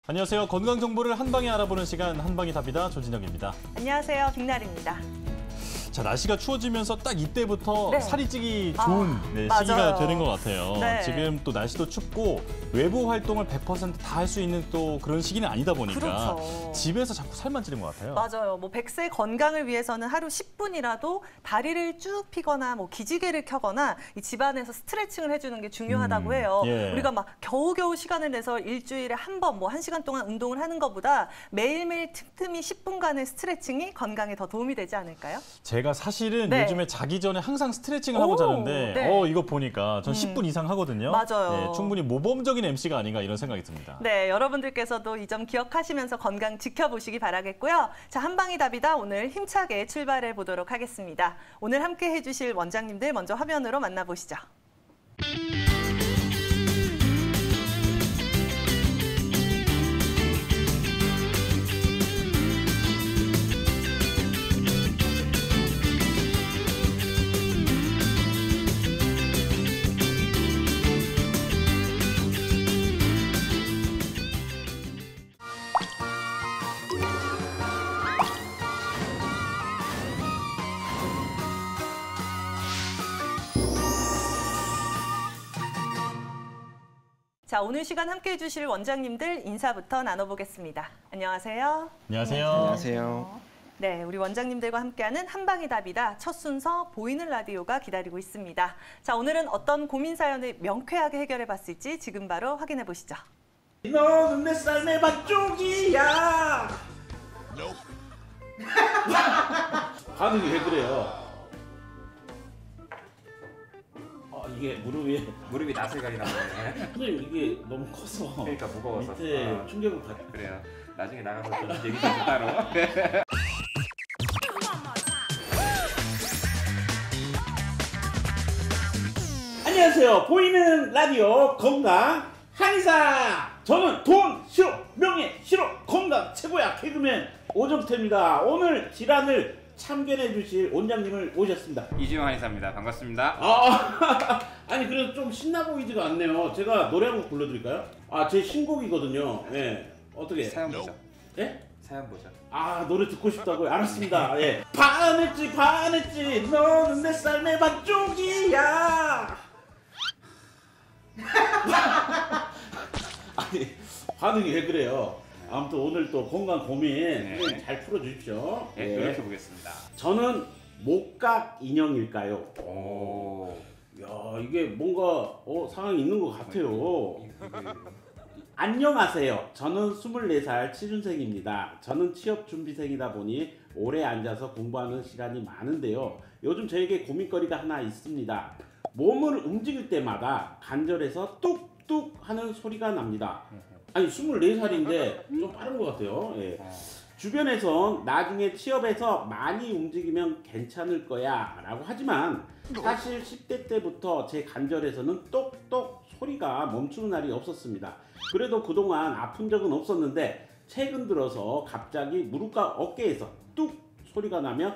안녕하세요. 건강 정보를 한 방에 알아보는 시간 한방이 답이다. 조진혁입니다. 안녕하세요. 빅날입니다. 자, 날씨가 추워지면서 딱 이때부터 네. 살이 찌기 좋은 시기가 되는 것 같아요. 네. 지금 또 날씨도 춥고 외부 활동을 100% 다 할 수 있는 또 그런 시기는 아니다 보니까 그렇죠. 집에서 자꾸 살만 찌는 것 같아요. 맞아요. 뭐 100세 건강을 위해서는 하루 10분이라도 다리를 쭉 펴거나 뭐 기지개를 켜거나 이 집안에서 스트레칭을 해주는 게 중요하다고 해요. 예. 우리가 막 겨우겨우 시간을 내서 일주일에 한 번, 뭐 1시간 동안 운동을 하는 것보다 매일매일 틈틈이 10분간의 스트레칭이 건강에 더 도움이 되지 않을까요? 제가 사실은 네. 요즘에 자기 전에 항상 스트레칭을 하고 자는데 네. 이거 보니까 전 10분 이상 하거든요. 맞아요. 네, 충분히 모범적인 MC가 아닌가 이런 생각이 듭니다. 네, 여러분들께서도 이 점 기억하시면서 건강 지켜보시기 바라겠고요. 자, 한방이 답이다. 오늘 힘차게 출발해 보도록 하겠습니다. 오늘 함께 해주실 원장님들 먼저 화면으로 만나보시죠. 자, 오늘 시간 함께 해주실 원장님들 인사부터 나눠보겠습니다. 안녕하세요. 안녕하세요. 안녕하세요. 네, 우리 원장님들과 함께하는 한방이 답이다. 첫 순서 보이는 라디오가 기다리고 있습니다. 자, 오늘은 어떤 고민 사연을 명쾌하게 해결해봤을지 지금 바로 확인해 보시죠. 너는 내 삶의 반쪽이야. 반응이 왜 그래요? 이게 무릎이 낯을 가리나 보네. 선생님 이게 너무 커서 그러니까 무거워서. 밑에 충격을 받. 그래요. 나중에 나가서 좀 얘기 좀 따로. 안녕하세요. 보이는 라디오 건강 한의사. 저는 돈 싫어, 명예 싫어, 건강 최고야 개그맨 오정태입니다. 오늘 질환을 참견해 주실 원장님을 모셨습니다. 이지용 한의사입니다. 반갑습니다. 아니 그래도 좀 신나 보이지가 않네요. 제가 노래 한 곡 불러드릴까요? 제 신곡이거든요. 예. 어떻게? 사연 보죠. 예? 사연 보죠. 노래 듣고 싶다고요? 알았습니다. 예. 반했지 너는 내 삶의 반쪽이야. 아니 반응이 왜 그래요? 아무튼 오늘 또 건강 고민 잘 풀어주십시오. 네, 노력해 보겠습니다. 저는 목각 인형일까요? 오. 야 이게 뭔가 상황이 있는 것 같아요. 안녕하세요. 저는 24살 취준생입니다. 저는 취업준비생이다 보니 오래 앉아서 공부하는 시간이 많은데요. 요즘 저에게 고민거리가 하나 있습니다. 몸을 움직일 때마다 관절에서 뚝뚝 하는 소리가 납니다. 아니 24살인데 좀 빠른 것 같아요. 예. 주변에선 나중에 취업해서 많이 움직이면 괜찮을 거야 라고 하지만 사실 10대 때부터 제 관절에서는 똑똑 소리가 멈추는 날이 없었습니다. 그래도 그동안 아픈 적은 없었는데 최근 들어서 갑자기 무릎과 어깨에서 뚝 소리가 나며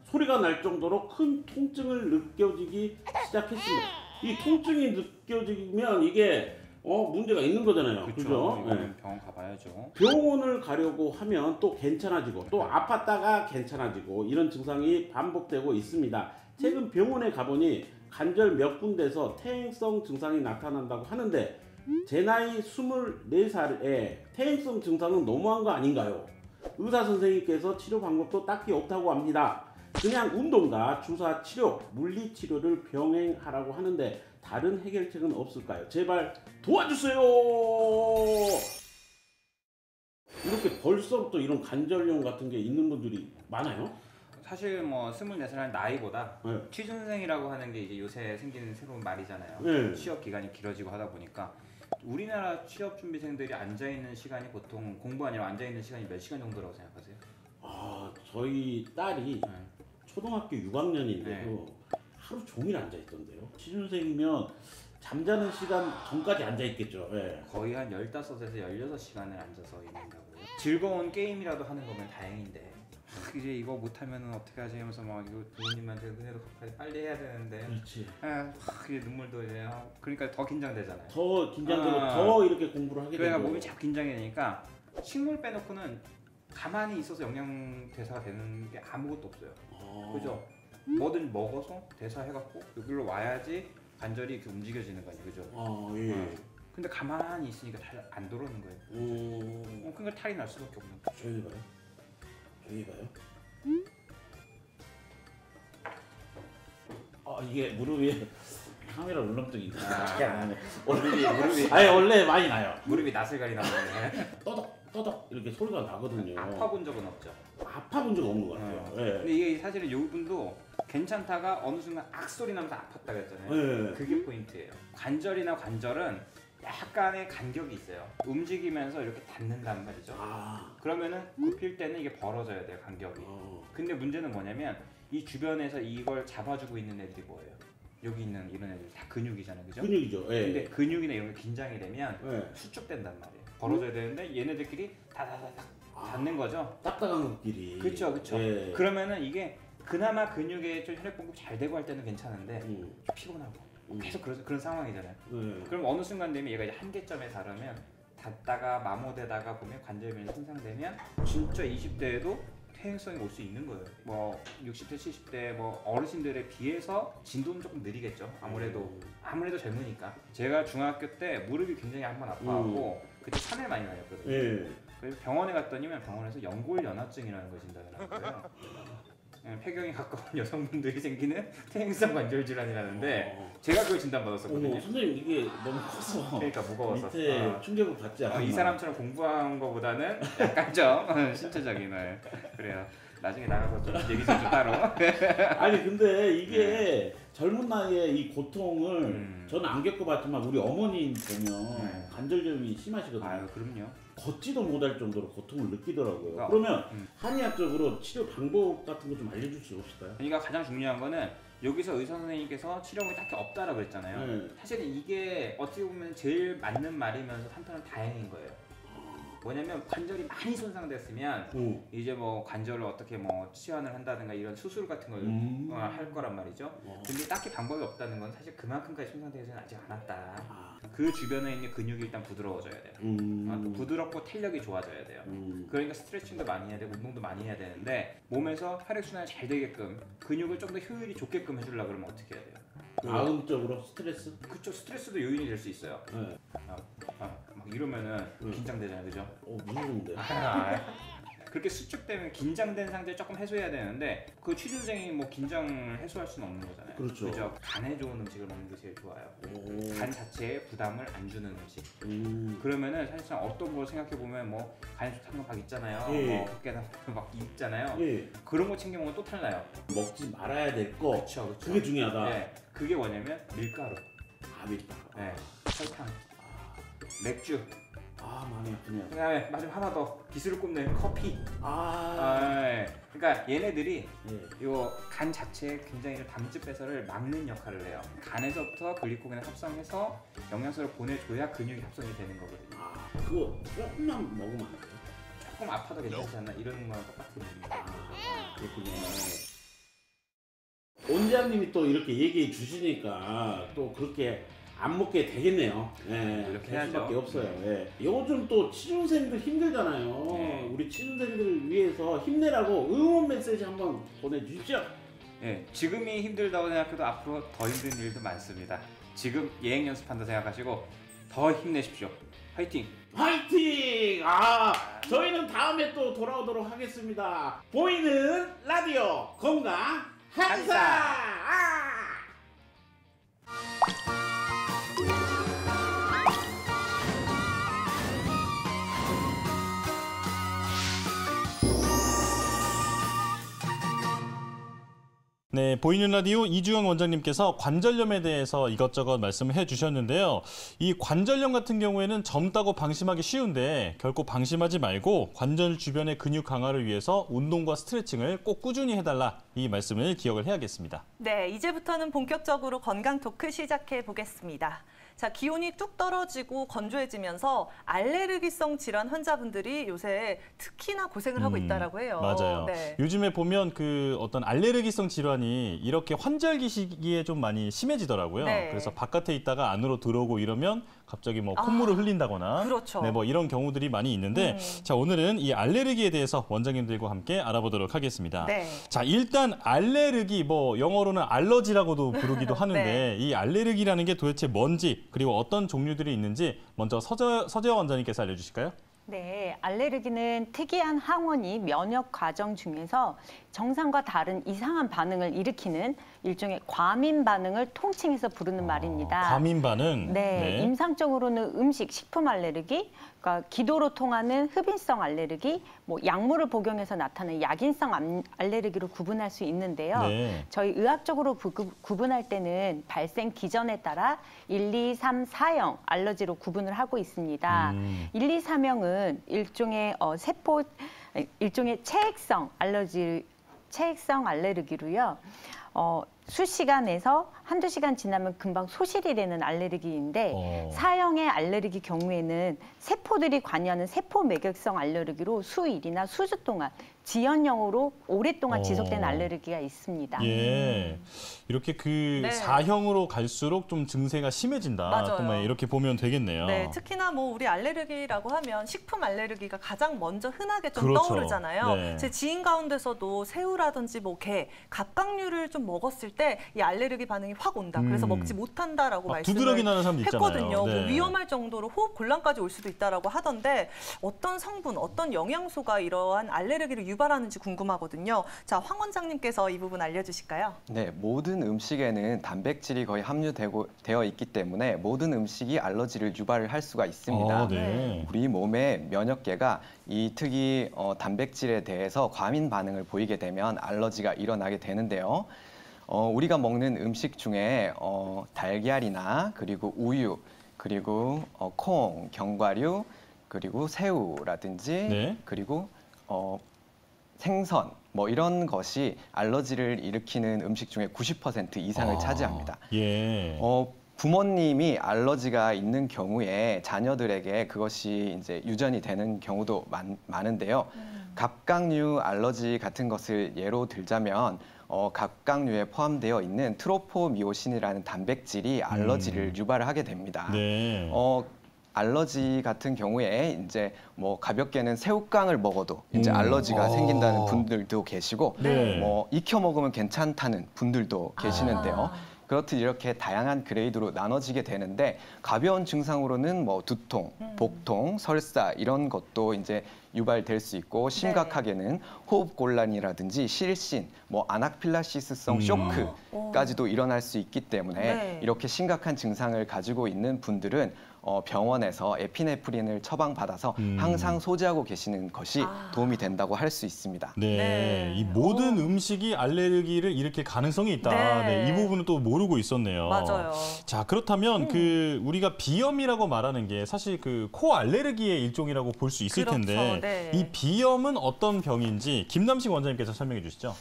소리가 날 정도로 큰 통증을 느껴지기 시작했습니다. 이 통증이 느껴지면 이게 문제가 있는 거잖아요. 그죠? 이거는 병원 가봐야죠. 병원을 가려고 하면 또 괜찮아지고 또 아팠다가 괜찮아지고 이런 증상이 반복되고 있습니다. 최근 병원에 가보니 관절 몇 군데서 퇴행성 증상이 나타난다고 하는데 제 나이 24살에 퇴행성 증상은 너무한 거 아닌가요? 의사 선생님께서 치료 방법도 딱히 없다고 합니다. 그냥 운동과 주사 치료, 물리 치료를 병행하라고 하는데 다른 해결책은 없을까요? 제발 도와주세요. 이렇게 벌써부터 이런 관절염 같은 게 있는 분들이 많아요? 사실 뭐 24살 나이보다 네. 취준생이라고 하는 게 이제 요새 생기는 새로운 말이잖아요. 네. 취업 기간이 길어지고 하다 보니까 우리나라 취업 준비생들이 앉아 있는 시간이 보통 공부하느라 앉아 있는 시간이 몇 시간 정도라고 생각하세요? 저희 딸이 초등학교 6학년인데도 하루 종일 앉아 있던데요. 취준생이면 잠자는 시간 전까지 앉아 있겠죠. 네. 거의 한 15에서 16시간을 앉아서 있는다고요. 즐거운 게임이라도 하는 거면 다행인데 이제 이거 못하면은 어떻게 하지 하면서 막 이거 부모님한테 은혜도 갚아야 빨리 해야 되는데 그렇지. 이제 눈물도 이제 그러니까 더 긴장되잖아요. 더 긴장되고 더 이렇게 공부를 하게 그러니까 되고. 몸이 자꾸 긴장이 되니까 식물 빼놓고는 가만히 있어서 영양 대사가 되는 게 아무것도 없어요. 그죠? 뭐든 먹어서 대사해갖고 여기로 와야지 관절이 이렇게 움직여지는 거지, 그죠? 예. 근데 가만히 있으니까 잘 안 들어오는 거예요. 그러니까 탈이 날 수밖에 없는 거예요. 조용히 봐요. 조용히 봐요. 이게 무릎이 카메라 울렁증이 있네. 무릎이 아니 원래 많이 나요. 무릎이 낯을 가리나 보네. 떠덕 이렇게 소리가 나거든요. 아파본 적은 없죠. 아파본 적 없는 것 같아요. 예. 근데 이게 사실은 이분도 괜찮다가 어느 순간 악소리 나면서 아팠다 그랬잖아요. 예. 그게 포인트예요. 관절이나 관절은 약간의 간격이 있어요. 움직이면서 이렇게 닿는단 말이죠. 그러면은 굽힐 때는 이게 벌어져야 돼요, 간격이. 근데 문제는 뭐냐면 이 주변에서 이걸 잡아주고 있는 애들이 뭐예요? 여기 있는 이런 애들 다 근육이잖아요, 그죠? 근육이죠. 예. 근데 근육이나 이런 게 긴장이 되면 예. 수축된단 말이에요. 벌어져야 되는데 얘네들끼리 다다다닥 닿는 거죠. 딱딱한 것끼리. 그렇죠. 예. 그러면은 이게 그나마 근육에 좀 혈액 공급 잘 되고 할 때는 괜찮은데 좀 피곤하고 계속 그런 상황이잖아요. 그럼 어느 순간 되면 얘가 이제 한계점에 달하면 닿다가 마모되다가 보면 관절염이 손상되면 진짜 20대에도 퇴행성이 올 수 있는 거예요. 뭐 60대, 70대 뭐 어르신들에 비해서 진도는 조금 느리겠죠. 아무래도 젊으니까. 제가 중학교 때 무릎이 굉장히 한 번 아파하고 그때 산을 많이 다녔거든요. 예. 그래서 병원에 갔더니면 병원에서 연골연화증이라는 걸 진단을 하더라고요. 폐경이 가까운 여성분들이 생기는 퇴행성 관절 질환이라는데 제가 그걸 진단받았었거든요. 선생님 이게 너무 커서 그러니까 무거워서 밑에 충격을 받지 않아. 이 사람처럼 공부한 거보다는 약간 좀 신체적인 그래요. 나중에 나가서 좀 얘기 좀 따로. 아니 근데 이게 젊은 나이에 이 고통을 저는 안 겪어봤지만 우리 어머니 보면 관절염이 심하시거든요. 아유 그럼요. 걷지도 못할 정도로 고통을 느끼더라고요. 어. 그러면 한의학적으로 치료 방법 같은 거 좀 알려줄 수 있을까요? 그러니까 가장 중요한 거는 여기서 의사 선생님께서 치료법이 딱히 없다라고 그랬잖아요. 사실은 이게 어떻게 보면 제일 맞는 말이면서 한편은 다행인 거예요. 뭐냐면 관절이 많이 손상됐으면 이제 뭐 관절을 어떻게 뭐 치환을 한다든가 이런 수술 같은 걸 할 거란 말이죠. 근데 딱히 방법이 없다는 건 사실 그만큼까지 손상되지는 아직 않았다. 그 주변에 있는 근육이 일단 부드러워져야 돼요. 또 부드럽고 탄력이 좋아져야 돼요. 그러니까 스트레칭도 많이 해야 되고 운동도 많이 해야 되는데 몸에서 혈액순환이 잘 되게끔 근육을 좀 더 효율이 좋게끔 해주려고 그러면 어떻게 해야 돼요? 마음적으로 스트레스? 그쵸, 스트레스도 요인이 될 수 있어요. 네. 막 이러면은 긴장되잖아요, 그죠? 무서운데. 그렇게 수축되면 긴장된 상태 조금 해소해야 되는데 그 취준생이 뭐 긴장을 해소할 수는 없는 거잖아요. 그렇죠. 그죠? 간에 좋은 음식을 먹는 게 제일 좋아요. 간 자체에 부담을 안 주는 음식. 그러면은 사실상 어떤 걸 생각해 보면 뭐 간에 좋다는 거 막 있잖아요. 뭐 밖에다 막 있잖아요. 그런 거 챙겨 먹으면 또 탈나요. 먹지 말아야 될 거. 그쵸. 그게 중요하다. 네, 그게 뭐냐면 밀가루. 밀가루. 네, 설탕, 맥주. 많이 아프네요. 그다음에 마지막 하나 더 기술을 뽐내는 커피. 그러니까 얘네들이 요 간 자체에 굉장히 담즙 배설을 막는 역할을 해요. 간에서부터 글리코겐을 합성해서 영양소를 보내줘야 근육이 합성이 되는 거거든요. 그거 조금만 먹으면 안 돼요? 조금 아파도 괜찮지 않나 이런 거랑 똑같은 의미입니다. 그렇군요. 원장님이 또 이렇게 얘기해 주시니까 또 그렇게 안 먹게 되겠네요. 이렇게 될 수밖에 해야죠. 없어요. 요즘 또 취준생들 힘들잖아요. 우리 취준생들을 위해서 힘내라고 응원 메시지 한번 보내주십시오. 지금이 힘들다고 생각해도 앞으로 더 힘든 일도 많습니다. 지금 예행 연습한다 생각하시고 더 힘내십시오. 화이팅! 화이팅! 저희는 다음에 또 돌아오도록 하겠습니다. 보이는 라디오 건강 한의사! 네, 보이는 라디오 이주영 원장님께서 관절염에 대해서 이것저것 말씀을 해주셨는데요. 이 관절염 같은 경우에는 젊다고 방심하기 쉬운데 결코 방심하지 말고 관절 주변의 근육 강화를 위해서 운동과 스트레칭을 꼭 꾸준히 해달라, 이 말씀을 기억을 해야겠습니다. 네, 이제부터는 본격적으로 건강 토크 시작해 보겠습니다. 자, 기온이 뚝 떨어지고 건조해지면서 알레르기성 질환 환자분들이 요새 특히나 고생을 하고 있다라고 해요. 맞아요. 네. 요즘에 보면 그 어떤 알레르기성 질환이 이렇게 환절기 시기에 좀 많이 심해지더라고요. 네. 그래서 바깥에 있다가 안으로 들어오고 이러면 갑자기 뭐 콧물을 흘린다거나 그렇죠. 네, 뭐 이런 경우들이 많이 있는데 자, 오늘은 이 알레르기에 대해서 원장님들과 함께 알아보도록 하겠습니다. 네. 자, 일단 알레르기 뭐 영어로는 알러지라고도 부르기도 하는데 네. 이 알레르기라는 게 도대체 뭔지 그리고 어떤 종류들이 있는지 먼저 서재화 원장님께서 알려주실까요? 네, 알레르기는 특이한 항원이 면역 과정 중에서 정상과 다른 이상한 반응을 일으키는 일종의 과민 반응을 통칭해서 부르는 말입니다. 과민 반응. 네, 임상적으로는 음식, 식품 알레르기, 그러니까 기도로 통하는 흡인성 알레르기, 뭐 약물을 복용해서 나타나는 약인성 알레르기로 구분할 수 있는데요. 네. 저희 의학적으로 구분할 때는 발생 기전에 따라 1, 2, 3, 4형 알러지로 구분을 하고 있습니다. 1, 2, 3형은 일종의 일종의 체액성 알레르기로요. 수시간에서 한두 시간 지나면 금방 소실이 되는 알레르기인데 사형의 알레르기 경우에는 세포들이 관여하는 세포 매개성 알레르기로 수일이나 수주 동안 지연형으로 오랫동안 지속된 알레르기가 있습니다. 예, 이렇게 그 네. 4형으로 갈수록 좀 증세가 심해진다. 맞아요. 또 이렇게 보면 되겠네요. 네, 특히나 뭐 우리 알레르기라고 하면 식품 알레르기가 가장 먼저 흔하게 좀 그렇죠. 떠오르잖아요. 네. 제 지인 가운데서도 새우라든지 뭐 게, 갑각류를 좀 먹었을 때 이 알레르기 반응이 확 온다. 그래서 먹지 못한다라고 막 말씀을 두드러기 나는 사람도 있잖아요. 했거든요. 네. 뭐 위험할 정도로 호흡 곤란까지 올 수도 있다라고 하던데 어떤 성분, 어떤 영양소가 이러한 알레르기를 유발하는지 궁금하거든요. 자, 황 원장님께서 이 부분 알려주실까요? 네, 모든 음식에는 단백질이 거의 함유되어 있기 때문에 모든 음식이 알러지를 유발을 할 수가 있습니다. 네. 우리 몸의 면역계가 이 특이 단백질에 대해서 과민 반응을 보이게 되면 알러지가 일어나게 되는데요. 우리가 먹는 음식 중에 달걀이나 그리고 우유, 그리고 콩, 견과류, 그리고 새우라든지 네. 그리고 생선 뭐 이런 것이 알러지를 일으키는 음식 중에 90% 이상을 차지합니다. 예. 부모님이 알러지가 있는 경우에 자녀들에게 그것이 이제 유전이 되는 경우도 많은데요. 갑각류 알러지 같은 것을 예로 들자면 갑각류에 포함되어 있는 트로포미오신이라는 단백질이 알러지를 유발을 하게 됩니다. 네. 알러지 같은 경우에 이제 뭐 가볍게는 새우깡을 먹어도 이제 알러지가 생긴다는 분들도 계시고 네. 뭐 익혀 먹으면 괜찮다는 분들도 계시는데요. 그렇듯 이렇게 다양한 그레이드로 나눠지게 되는데 가벼운 증상으로는 뭐 두통, 복통, 설사 이런 것도 이제 유발될 수 있고 심각하게는 호흡곤란이라든지 실신, 뭐 아나필락시스성 쇼크까지도 일어날 수 있기 때문에 이렇게 심각한 증상을 가지고 있는 분들은 병원에서 에피네프린을 처방받아서 항상 소지하고 계시는 것이 도움이 된다고 할 수 있습니다. 네. 이 모든 음식이 알레르기를 일으킬 가능성이 있다. 네. 이 부분은 또 모르고 있었네요. 맞아요. 자, 그렇다면 그 우리가 비염이라고 말하는 게 사실 그 코 알레르기의 일종이라고 볼 수 있을 그렇죠. 텐데 네. 이 비염은 어떤 병인지 김남식 원장님께서 설명해 주시죠.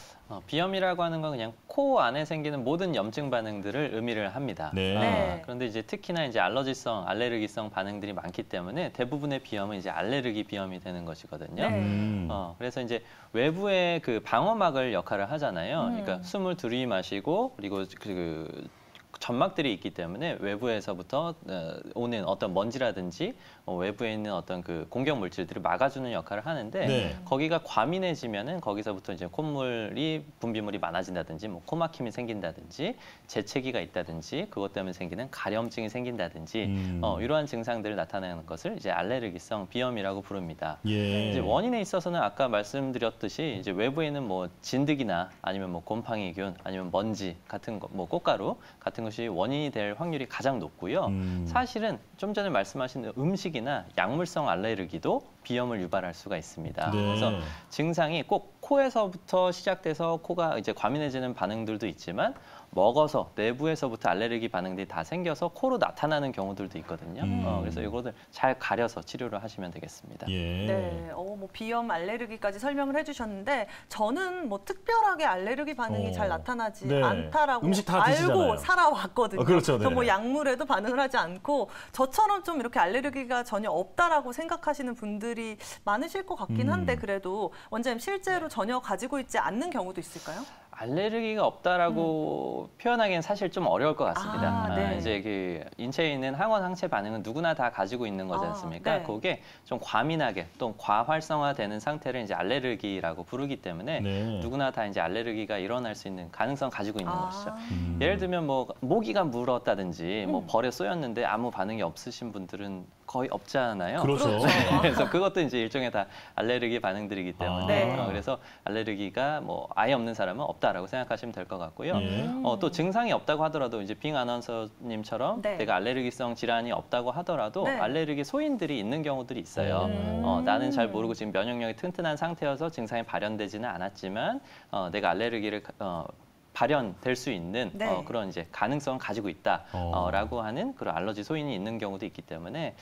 비염이라고 하는 건 그냥 코 안에 생기는 모든 염증 반응들을 의미를 합니다. 네. 그런데 이제 특히나 이제 알레르기성 반응들이 많기 때문에 대부분의 비염은 이제 알레르기 비염이 되는 것이거든요. 네. 그래서 이제 외부의 그 방어막을 역할을 하잖아요. 그러니까 숨을 들이마시고 그리고 그 점막들이 있기 때문에 외부에서부터 오는 어떤 먼지라든지 외부에 있는 어떤 그 공격 물질들을 막아주는 역할을 하는데 네. 거기가 과민해지면은 거기서부터 이제 콧물이 분비물이 많아진다든지 뭐 코막힘이 생긴다든지 재채기가 있다든지 그것 때문에 생기는 가려움증이 생긴다든지 이러한 증상들을 나타내는 것을 이제 알레르기성 비염이라고 부릅니다. 예. 이제 원인에 있어서는 아까 말씀드렸듯이 이제 외부에 있는 뭐 진드기나 아니면 뭐 곰팡이균 아니면 먼지 같은 거, 뭐 꽃가루 같은 것이 원인이 될 확률이 가장 높고요. 사실은 좀 전에 말씀하신 음식이나 약물성 알레르기도 비염을 유발할 수가 있습니다. 네. 그래서 증상이 꼭 코에서부터 시작돼서 코가 이제 과민해지는 반응들도 있지만 먹어서 내부에서부터 알레르기 반응들이 다 생겨서 코로 나타나는 경우들도 있거든요. 그래서 이거를 잘 가려서 치료를 하시면 되겠습니다. 예. 네, 뭐 비염, 알레르기까지 설명을 해주셨는데 저는 뭐 특별하게 알레르기 반응이 잘 나타나지 네. 않다라고 음식 다 알고 드시잖아요. 살아왔거든요. 그렇죠. 그래서 뭐 네. 약물에도 반응을 하지 않고 저처럼 좀 이렇게 알레르기가 전혀 없다라고 생각하시는 분들이 많으실 것 같긴 한데 그래도 원장님 실제로 전혀 가지고 있지 않는 경우도 있을까요? 알레르기가 없다라고 표현하기는 사실 좀 어려울 것 같습니다. 네. 이제 그 인체에 있는 항원 항체 반응은 누구나 다 가지고 있는 거지 않습니까? 네. 그게 좀 과민하게 또 과활성화되는 상태를 이제 알레르기라고 부르기 때문에 네. 누구나 다 이제 알레르기가 일어날 수 있는 가능성 가지고 있는 것이죠. 예를 들면 뭐 모기가 물었다든지 뭐 벌에 쏘였는데 아무 반응이 없으신 분들은 거의 없잖아요. 그렇죠. 그래서 그것도 이제 일종의 다 알레르기 반응들이기 때문에 네. 그래서 알레르기가 뭐 아예 없는 사람은 없다라고 생각하시면 될 것 같고요. 예. 또 증상이 없다고 하더라도 이제 빙 아나운서님처럼 네. 내가 알레르기성 질환이 없다고 하더라도 네. 알레르기 소인들이 있는 경우들이 있어요. 나는 잘 모르고 지금 면역력이 튼튼한 상태여서 증상이 발현되지는 않았지만 내가 알레르기를 발현될 수 있는 네. 그런 이제 가능성을 가지고 있다라고 하는 그런 알러지 소인이 있는 경우도 있기 때문에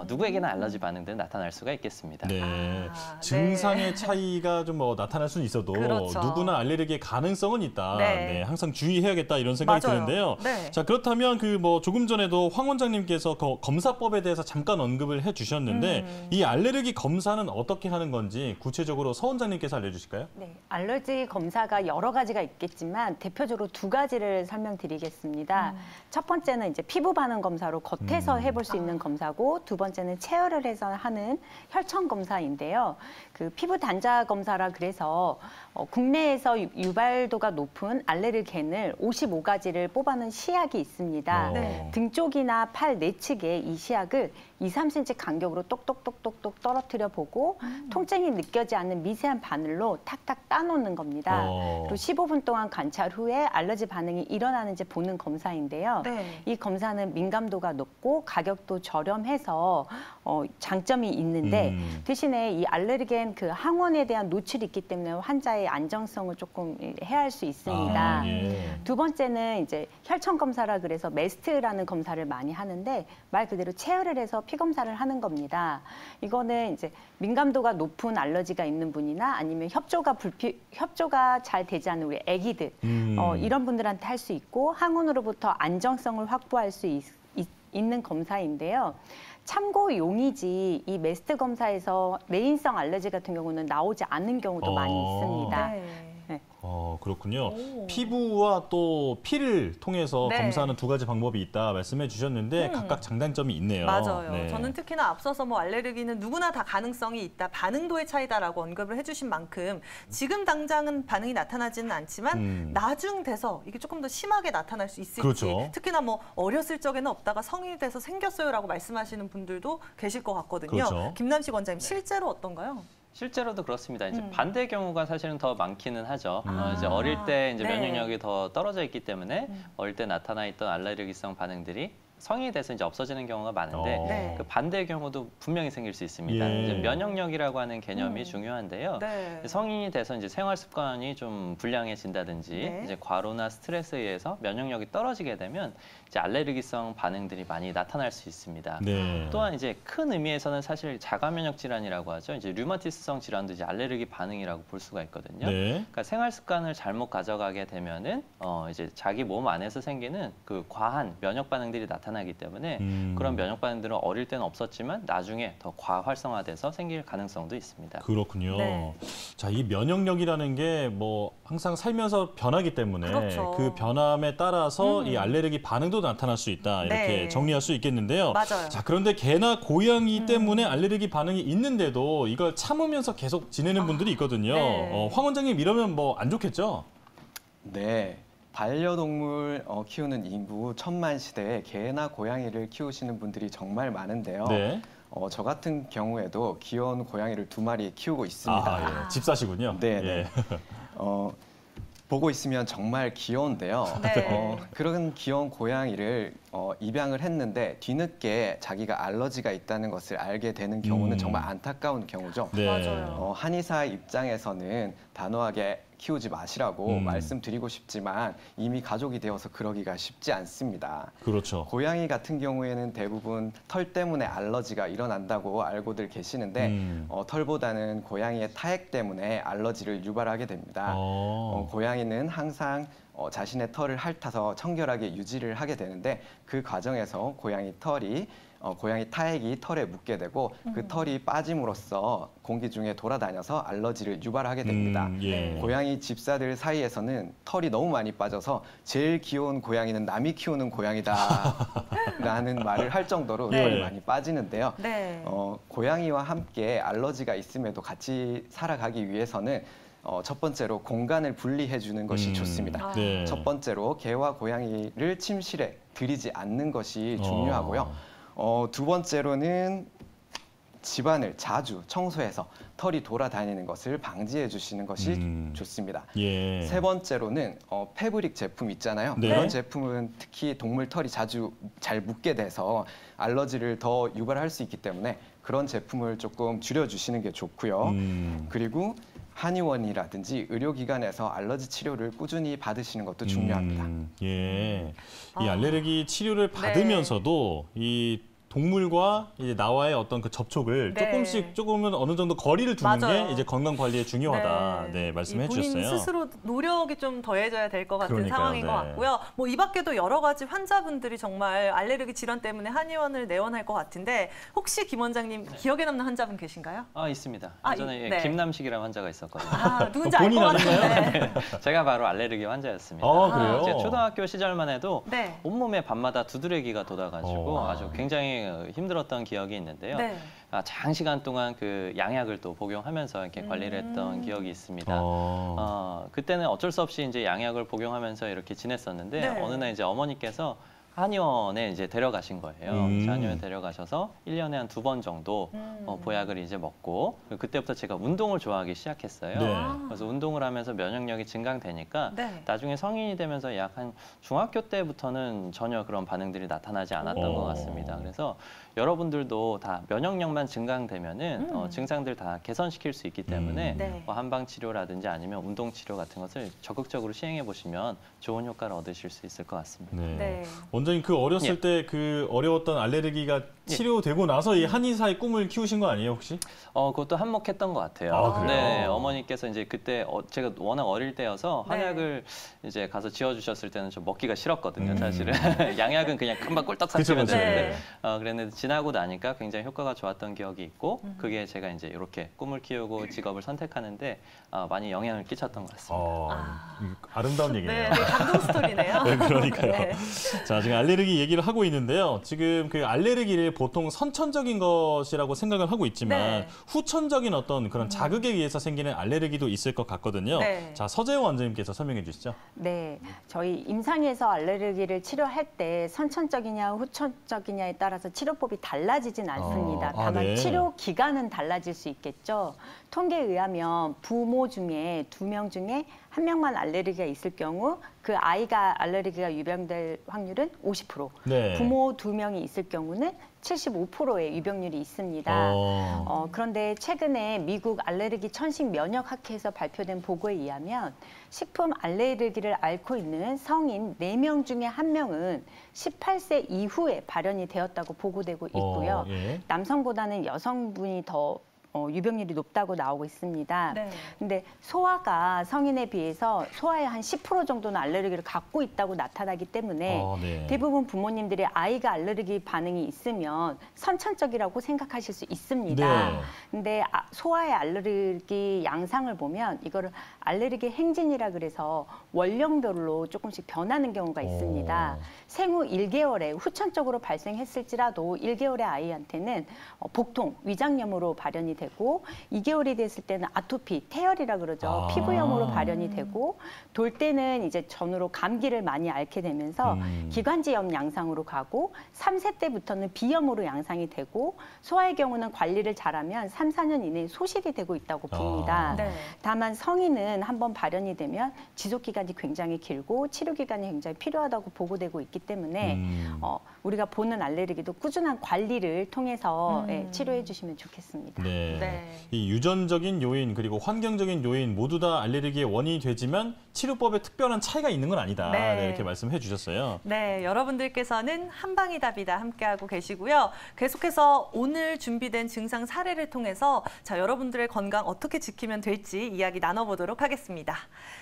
누구에게나 알러지 반응들은 나타날 수가 있겠습니다. 네. 네. 증상의 차이가 좀 뭐 나타날 수는 있어도 그렇죠. 누구나 알레르기의 가능성은 있다. 네. 네, 항상 주의해야겠다 이런 생각이 맞아요. 드는데요. 네. 자, 그렇다면 그 뭐 조금 전에도 황 원장님께서 검사법에 대해서 잠깐 언급을 해주셨는데 이 알레르기 검사는 어떻게 하는 건지 구체적으로 서 원장님께서 알려주실까요? 네, 알러지 검사가 여러 가지가 있겠지만 대표적으로 두 가지를 설명드리겠습니다. 첫 번째는 이제 피부 반응 검사로 겉에서 해볼 수 있는 검사고 두 번째는 체열을 해서 하는 혈청 검사인데요. 그 피부 단자 검사라 그래서 국내에서 유발도가 높은 알레르겐을 55가지를 뽑아놓은 시약이 있습니다. 네. 등 쪽이나 팔 내측에 이 시약을 2-3cm 간격으로 똑똑똑똑똑 떨어뜨려 보고 통증이 느껴지지 않는 미세한 바늘로 탁탁 따놓는 겁니다. 그리고 15분 동안 관찰 후에 알러지 반응이 일어나는지 보는 검사인데요. 네. 이 검사는 민감도가 높고 가격도 저렴해서 장점이 있는데 대신에 이 알레르겐 그 항원에 대한 노출이 있기 때문에 환자의 안정성을 조금 해할 수 있습니다. 예. 두 번째는 이제 혈청 검사라 그래서 메스트라는 검사를 많이 하는데 말 그대로 체열을 해서 피 검사를 하는 겁니다. 이거는 이제 민감도가 높은 알러지가 있는 분이나 아니면 협조가 잘 되지 않는 우리 아기들 이런 분들한테 할 수 있고 항원으로부터 안정성을 확보할 수 있는 검사인데요. 참고용이지 이 메스트 검사에서 내인성 알레르기 같은 경우는 나오지 않는 경우도 많이 있습니다. 네. 그렇군요. 오. 피부와 또 피를 통해서 네. 검사하는 두 가지 방법이 있다 말씀해 주셨는데 각각 장단점이 있네요. 맞아요. 네. 저는 특히나 앞서서 뭐 알레르기는 누구나 다 가능성이 있다. 반응도의 차이다라고 언급을 해주신 만큼 지금 당장은 반응이 나타나지는 않지만 나중 돼서 이게 조금 더 심하게 나타날 수 있을지. 그렇죠. 특히나 뭐 어렸을 적에는 없다가 성인이 돼서 생겼어요라고 말씀하시는 분들도 계실 것 같거든요. 그렇죠. 김남식 원장님 실제로 어떤가요? 실제로도 그렇습니다. 이제 반대 경우가 사실은 더 많기는 하죠. 아. 이제 어릴 때 이제 네. 면역력이 더 떨어져 있기 때문에 어릴 때 나타나 있던 알레르기성 반응들이 성인이 돼서 이제 없어지는 경우가 많은데 네. 그 반대의 경우도 분명히 생길 수 있습니다. 예. 이제 면역력이라고 하는 개념이 중요한데요. 네. 성인이 돼서 이제 생활 습관이 좀 불량해진다든지 네. 이제 과로나 스트레스에 의해서 면역력이 떨어지게 되면 이제 알레르기성 반응들이 많이 나타날 수 있습니다. 네. 또한 이제 큰 의미에서는 사실 자가 면역 질환이라고 하죠. 이제 류마티스성 질환도 이제 알레르기 반응이라고 볼 수가 있거든요. 네. 그러니까 생활 습관을 잘못 가져가게 되면은 이제 자기 몸 안에서 생기는 그 과한 면역 반응들이 나타나기 때문에 그런 면역 반응들은 어릴 때는 없었지만 나중에 더 과활성화돼서 생길 가능성도 있습니다. 그렇군요. 네. 자, 이 면역력이라는 게 뭐 항상 살면서 변하기 때문에 그렇죠. 그 변함에 따라서 이 알레르기 반응도 나타날 수 있다. 이렇게 네. 정리할 수 있겠는데요. 맞아요. 자, 그런데 개나 고양이 때문에 알레르기 반응이 있는데도 이걸 참으면서 계속 지내는 분들이 있거든요. 네. 황 원장님 이러면 뭐 안 좋겠죠? 네. 반려동물 키우는 인구 1000만 시대에 개나 고양이를 키우시는 분들이 정말 많은데요. 네. 저 같은 경우에도 귀여운 고양이를 2마리 키우고 있습니다. 아, 예. 집사시군요. 네, 예. 네. 보고 있으면 정말 귀여운데요. 네. 그런 귀여운 고양이를 입양을 했는데 뒤늦게 자기가 알러지가 있다는 것을 알게 되는 경우는 정말 안타까운 경우죠. 네. 맞아요. 한의사 입장에서는 단호하게 키우지 마시라고 말씀드리고 싶지만 이미 가족이 되어서 그러기가 쉽지 않습니다. 그렇죠. 고양이 같은 경우에는 대부분 털 때문에 알러지가 일어난다고 알고들 계시는데 털보다는 고양이의 타액 때문에 알러지를 유발하게 됩니다. 고양이는 항상 자신의 털을 핥아서 청결하게 유지를 하게 되는데 그 과정에서 고양이 타액이 털에 묻게 되고 그 털이 빠짐으로써 공기 중에 돌아다녀서 알러지를 유발하게 됩니다. 예. 고양이 집사들 사이에서는 털이 너무 많이 빠져서 제일 귀여운 고양이는 남이 키우는 고양이다 라는 말을 할 정도로 네. 털이 많이 빠지는데요. 네. 고양이와 함께 알러지가 있음에도 같이 살아가기 위해서는 첫 번째로 공간을 분리해 주는 것이 좋습니다. 네. 첫 번째로 개와 고양이를 침실에 들이지 않는 것이 중요하고요. 두 번째로는 집안을 자주 청소해서 털이 돌아다니는 것을 방지해 주시는 것이 좋습니다. 예. 세 번째로는 패브릭 제품 있잖아요. 네. 그런 제품은 특히 동물 털이 자주 잘 묻게 돼서 알러지를 더 유발할 수 있기 때문에 그런 제품을 조금 줄여주시는 게 좋고요. 그리고 한의원이라든지 의료기관에서 알러지 치료를 꾸준히 받으시는 것도 중요합니다. 예. 이 알레르기 치료를 받으면서도 이 동물과 이제 나와의 어떤 그 접촉을 네. 조금은 어느 정도 거리를 두는 맞아요. 게 이제 건강 관리에 중요하다. 네, 말씀해 본인 주셨어요. 스스로 노력이 좀 더해져야 될 것 같은 그러니까요, 상황인 것 네. 같고요. 뭐 이 밖에도 여러 가지 환자분들이 정말 알레르기 질환 때문에 한의원을 내원할 것 같은데 혹시 김 원장님 기억에 남는 환자분 계신가요? 있습니다. 아, 예전에 네. 김남식이라는 환자가 있었거든요. 누군지 알 본인 것 아닌가요? 같은데. 제가 바로 알레르기 환자였습니다. 그래요? 제가 초등학교 시절만 해도 네. 온몸에 밤마다 두드레기가 돋아가지고 아주 굉장히 힘들었던 기억이 있는데요. 네. 장시간 동안 그 양약을 또 복용하면서 이렇게 관리를 했던 기억이 있습니다. 그때는 어쩔 수 없이 이제 양약을 복용하면서 이렇게 지냈었는데 네. 어느 날 이제 어머니께서 한의원에 이제 데려가신 거예요. 한의원에 데려가셔서 1년에 한 2번 정도 보약을 이제 먹고 그때부터 제가 운동을 좋아하기 시작했어요. 네. 그래서 운동을 하면서 면역력이 증강되니까 네. 나중에 성인이 되면서 약 한 중학교 때부터는 전혀 그런 반응들이 나타나지 않았던 것 같습니다. 그래서 여러분들도 다 면역력만 증강되면은 증상들 다 개선시킬 수 있기 때문에 네. 한방 치료라든지 아니면 운동 치료 같은 것을 적극적으로 시행해 보시면 좋은 효과를 얻으실 수 있을 것 같습니다. 네. 네. 원장님 그 어렸을 예. 때 그 어려웠던 알레르기가 치료되고 나서 이 한의사의 꿈을 키우신 거 아니에요, 혹시? 그것도 한몫했던 것 같아요. 아, 그래요? 네, 어머니께서 이제 그때 제가 워낙 어릴 때여서 네. 한약을 이제 가서 지어주셨을 때는 좀 먹기가 싫었거든요, 사실은. 양약은 그냥 금방 꿀떡 그쵸, 삭히면 그쵸. 되는데, 네. 그랬는데 지나고 나니까 굉장히 효과가 좋았던 기억이 있고, 그게 제가 이제 이렇게 꿈을 키우고 직업을 선택하는데 많이 영향을 끼쳤던 것 같습니다. 아름다운 얘기네요. 네, 감동 스토리네요. 네, 그러니까요. 네. 자, 지금 알레르기 얘기를 하고 있는데요. 지금 그 알레르기를 보통 선천적인 것이라고 생각을 하고 있지만 네. 후천적인 어떤 그런 자극에 의해서 생기는 알레르기도 있을 것 같거든요. 네. 자, 서재원 원장님께서 설명해 주시죠. 네, 저희 임상에서 알레르기를 치료할 때 선천적이냐 후천적이냐에 따라서 치료법이 달라지진 않습니다. 다만 네. 치료 기간은 달라질 수 있겠죠. 통계에 의하면 부모 중에 2명 중에 1명만 알레르기가 있을 경우 그 아이가 알레르기가 유병될 확률은 50%, 네. 부모 2명이 있을 경우는 75%의 유병률이 있습니다. 그런데 최근에 미국 알레르기 천식 면역학회에서 발표된 보고에 의하면 식품 알레르기를 앓고 있는 성인 4명 중에 1명은 18세 이후에 발현이 되었다고 보고되고 있고요. 예. 남성보다는 여성분이 더 유병률이 높다고 나오고 있습니다. 네. 근데 소아가 성인에 비해서 소아의 한 10% 정도는 알레르기를 갖고 있다고 나타나기 때문에 네. 대부분 부모님들이 아이가 알레르기 반응이 있으면 선천적이라고 생각하실 수 있습니다. 네. 근데 소아의 알레르기 양상을 보면 이거를 알레르기 행진이라 그래서 원령별로 조금씩 변하는 경우가 있습니다. 생후 1개월에 후천적으로 발생했을지라도 1개월의 아이한테는 복통, 위장염으로 발현이 되고 2개월이 됐을 때는 아토피, 태열이라 그러죠. 피부염으로 발현이 되고 돌 때는 이제 전후로 감기를 많이 앓게 되면서 기관지염 양상으로 가고 3세 때부터는 비염으로 양상이 되고 소아의 경우는 관리를 잘하면 3, 4년 이내에 소실이 되고 있다고 봅니다. 네. 다만 성인은 한번 발현이 되면 지속 기간이 굉장히 길고 치료 기간이 굉장히 필요하다고 보고되고 있기 때문에 우리가 보는 알레르기도 꾸준한 관리를 통해서 치료해 주시면 좋겠습니다. 네. 네. 이 유전적인 요인 그리고 환경적인 요인 모두 다 알레르기의 원인이 되지만 치료법에 특별한 차이가 있는 건 아니다. 네. 네, 이렇게 말씀해 주셨어요. 네, 여러분들께서는 한방이 답이다 함께하고 계시고요. 계속해서 오늘 준비된 증상 사례를 통해서 자, 여러분들의 건강 어떻게 지키면 될지 이야기 나눠보도록 하겠습니다.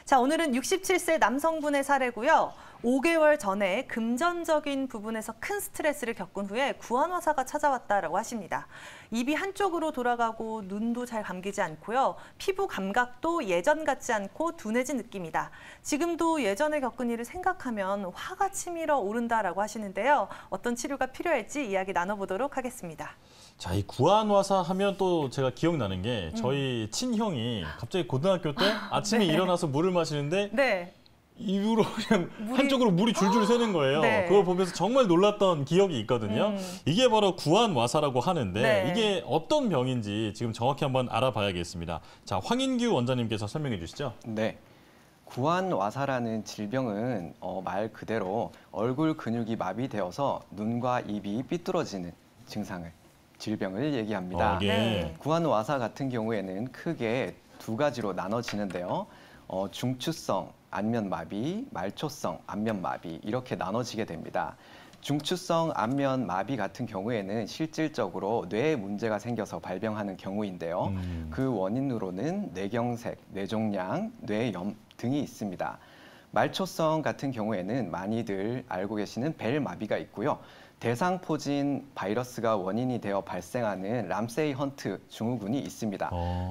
자, 오늘은 67세 남성분의 사례고요. 5개월 전에 금전적인 부분에서 큰 스트레스를 겪은 후에 구안화사가 찾아왔다라고 하십니다. 입이 한쪽으로 돌아가고 눈도 잘 감기지 않고요. 피부 감각도 예전 같지 않고 둔해진 느낌이다. 지금도 예전에 겪은 일을 생각하면 화가 치밀어 오른다라고 하시는데요. 어떤 치료가 필요할지 이야기 나눠보도록 하겠습니다. 자, 이 구안화사 하면 또 제가 기억나는 게 저희 친형이 갑자기 고등학교 때 아침에 네. 일어나서 물을 마시는데 네. 입으로 그냥 한쪽으로 물이 줄줄 새는 거예요. 네. 그걸 보면서 정말 놀랐던 기억이 있거든요. 이게 바로 구안화사라고 하는데 네. 이게 어떤 병인지 지금 정확히 한번 알아봐야겠습니다. 자, 황인규 원장님께서 설명해 주시죠. 네. 구안와사라는 질병은 말 그대로 얼굴 근육이 마비되어서 눈과 입이 삐뚤어지는 질병을 얘기합니다. 예. 네. 구안와사 같은 경우에는 크게 두 가지로 나눠지는데요. 중추성 안면마비, 말초성 안면마비 이렇게 나눠지게 됩니다. 중추성 안면마비 같은 경우에는 실질적으로 뇌에 문제가 생겨서 발병하는 경우인데요. 그 원인으로는 뇌경색, 뇌종양, 뇌염 등이 있습니다. 말초성 같은 경우에는 많이들 알고 계시는 벨마비가 있고요. 대상포진 바이러스가 원인이 되어 발생하는 람세이 헌트 증후군이 있습니다.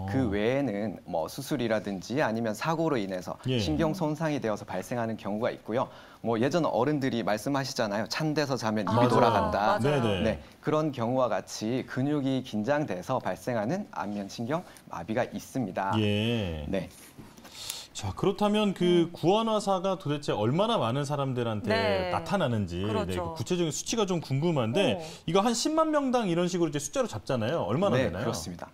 그 외에는 뭐 수술이라든지 아니면 사고로 인해서 예. 신경 손상이 되어서 발생하는 경우가 있고요. 뭐 예전 어른들이 말씀하시잖아요. 찬 데서 자면 입이 맞아요. 돌아간다. 맞아요. 네네. 네, 그런 경우와 같이 근육이 긴장돼서 발생하는 안면신경 마비가 있습니다. 예. 네. 자, 그렇다면 그 구안화사가 도대체 얼마나 많은 사람들한테 네. 나타나는지 그렇죠. 네, 그 구체적인 수치가 좀 궁금한데 이거 한 10만 명당 이런 식으로 이제 숫자로 잡잖아요. 얼마나 네, 되나요? 그렇습니다.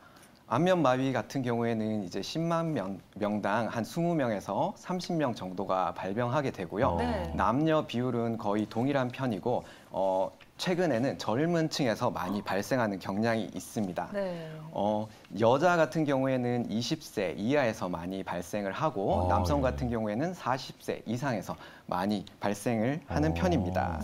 안면마비 같은 경우에는 이제 10만 명당 한 20명에서 30명 정도가 발병하게 되고요. 네. 남녀 비율은 거의 동일한 편이고 최근에는 젊은 층에서 많이 발생하는 경향이 있습니다. 네. 여자 같은 경우에는 20세 이하에서 많이 발생을 하고 남성 예. 같은 경우에는 40세 이상에서 많이 발생을 하는 편입니다.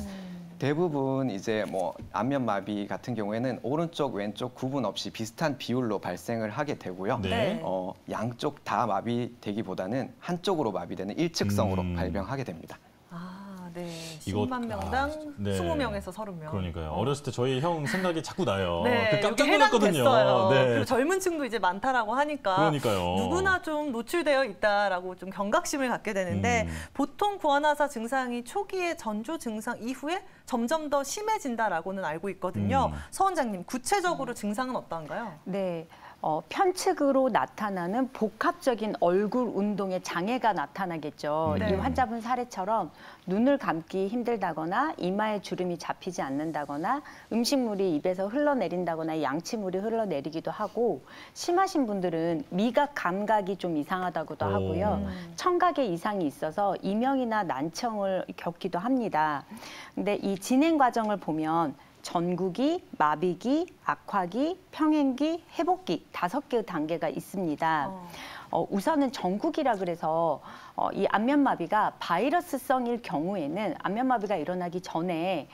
대부분 이제 뭐 안면마비 같은 경우에는 오른쪽 왼쪽 구분 없이 비슷한 비율로 발생을 하게 되고요. 네. 양쪽 다 마비되기보다는 한쪽으로 마비되는 일측성으로 발병하게 됩니다. 아, 네. 이거- 10만 명당 네. 20명에서 30명. 그러니까요. 어렸을 때 저희 형 생각이 자꾸 나요. 네, 그 깜짝 여기 놀랐거든요. 해당됐어요. 네. 그리고 젊은 층도 이제 많다라고 하니까 그러니까요. 누구나 좀 노출되어 있다라고 좀 경각심을 갖게 되는데 보통 구안화사 증상이 초기에 전조 증상 이후에 점점 더 심해진다라고는 알고 있거든요. 서 원장님, 구체적으로 증상은 어떤가요? 네. 편측으로 나타나는 복합적인 얼굴 운동에 장애가 나타나겠죠. 네. 이 환자분 사례처럼 눈을 감기 힘들다거나 이마에 주름이 잡히지 않는다거나 음식물이 입에서 흘러내린다거나 양치물이 흘러내리기도 하고 심하신 분들은 미각 감각이 좀 이상하다고도 하고요. 청각에 이상이 있어서 이명이나 난청을 겪기도 합니다. 근데 이 진행 과정을 보면 전구기, 마비기, 악화기, 평행기, 회복기 5개의 단계가 있습니다. 우선은 전구기라 그래서 이 안면마비가 바이러스성일 경우에는 안면마비가 일어나기 전에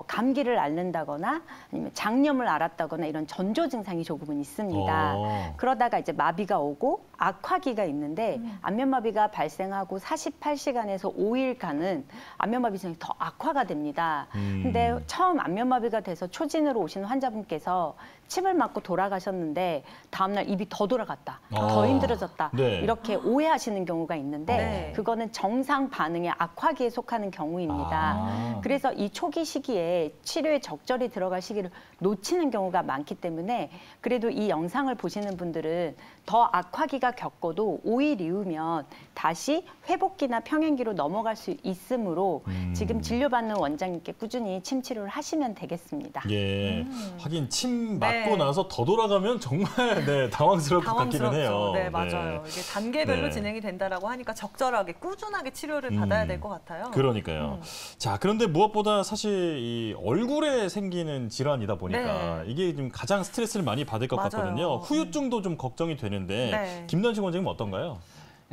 감기를 앓는다거나 아니면 장염을 앓았다거나 이런 전조 증상이 조금은 있습니다. 그러다가 이제 마비가 오고 악화기가 있는데 안면마비가 발생하고 48시간에서 5일간은 안면마비 증상이 더 악화가 됩니다. 근데 처음 안면마비가 돼서 초진으로 오시는 환자분께서 침을 맞고 돌아가셨는데 다음날 입이 더 돌아갔다, 더 힘들어졌다 네. 이렇게 오해하시는 경우가 있는데 네. 그거는 정상 반응의 악화기에 속하는 경우입니다. 그래서 이 초기 시기에 치료에 적절히 들어갈 시기를 놓치는 경우가 많기 때문에 그래도 이 영상을 보시는 분들은 더 악화기가 겪어도 5일 이후면 다시 회복기나 평행기로 넘어갈 수 있으므로 지금 진료받는 원장님께 꾸준히 침 치료를 하시면 되겠습니다. 예. 하긴 침 맞고 네. 나서 더 돌아가면 정말 네, 당황스러울 것 같기는 해요. 네, 맞아요. 이게 단계별로 네. 진행이 된다라고 하니까 적절하게 꾸준하게 치료를 받아야 될 것 같아요. 그러니까요. 자, 그런데 무엇보다 사실 이 얼굴에 생기는 질환이다 보니까 네. 이게 좀 가장 스트레스를 많이 받을 것 맞아요. 같거든요. 후유증도 좀 걱정이 되는데 네. 김단식 원장님 어떤가요?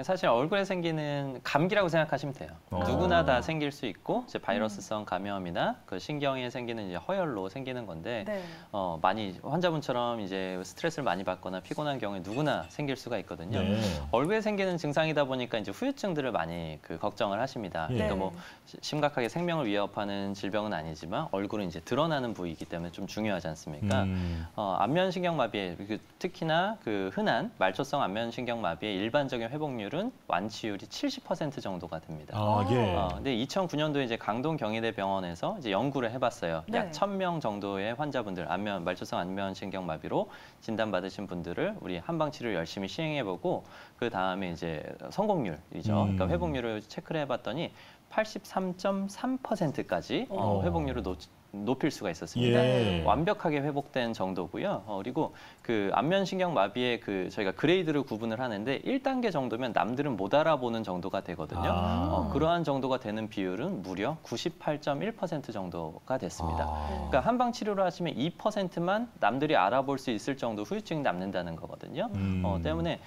사실 얼굴에 생기는 감기라고 생각하시면 돼요. 누구나 다 생길 수 있고 이제 바이러스성 감염이나 그 신경에 생기는 이제 허열로 생기는 건데 네. 많이 환자분처럼 이제 스트레스를 많이 받거나 피곤한 경우에 누구나 생길 수가 있거든요. 네. 얼굴에 생기는 증상이다 보니까 이제 후유증들을 많이 걱정을 하십니다. 예. 그러니까 뭐 심각하게 생명을 위협하는 질병은 아니지만 얼굴은 이제 드러나는 부위이기 때문에 좀 중요하지 않습니까? 안면신경마비에 특히나 그 흔한 말초성 안면신경마비의 일반적인 회복률은 완치율이 70% 정도가 됩니다. 아, 예. 근데 2009년도에 이제 강동 경희대 병원에서 이제 연구를 해봤어요. 네. 약 1,000명 정도의 환자분들 말초성 안면신경마비로 진단받으신 분들을 우리 한방 치료를 열심히 시행해보고 그 다음에 이제 성공률이죠. 그러니까 회복률을 체크를 해봤더니 83.3%까지 회복률을 높일 수가 있었습니다. 예. 완벽하게 회복된 정도고요. 그리고 그 안면신경 마비의 저희가 그레이드를 구분을 하는데 1단계 정도면 남들은 못 알아보는 정도가 되거든요. 그러한 정도가 되는 비율은 무려 98.1% 정도가 됐습니다. 그러니까 한방 치료를 하시면 2%만 남들이 알아볼 수 있을 정도 후유증이 남는다는 거거든요. 때문에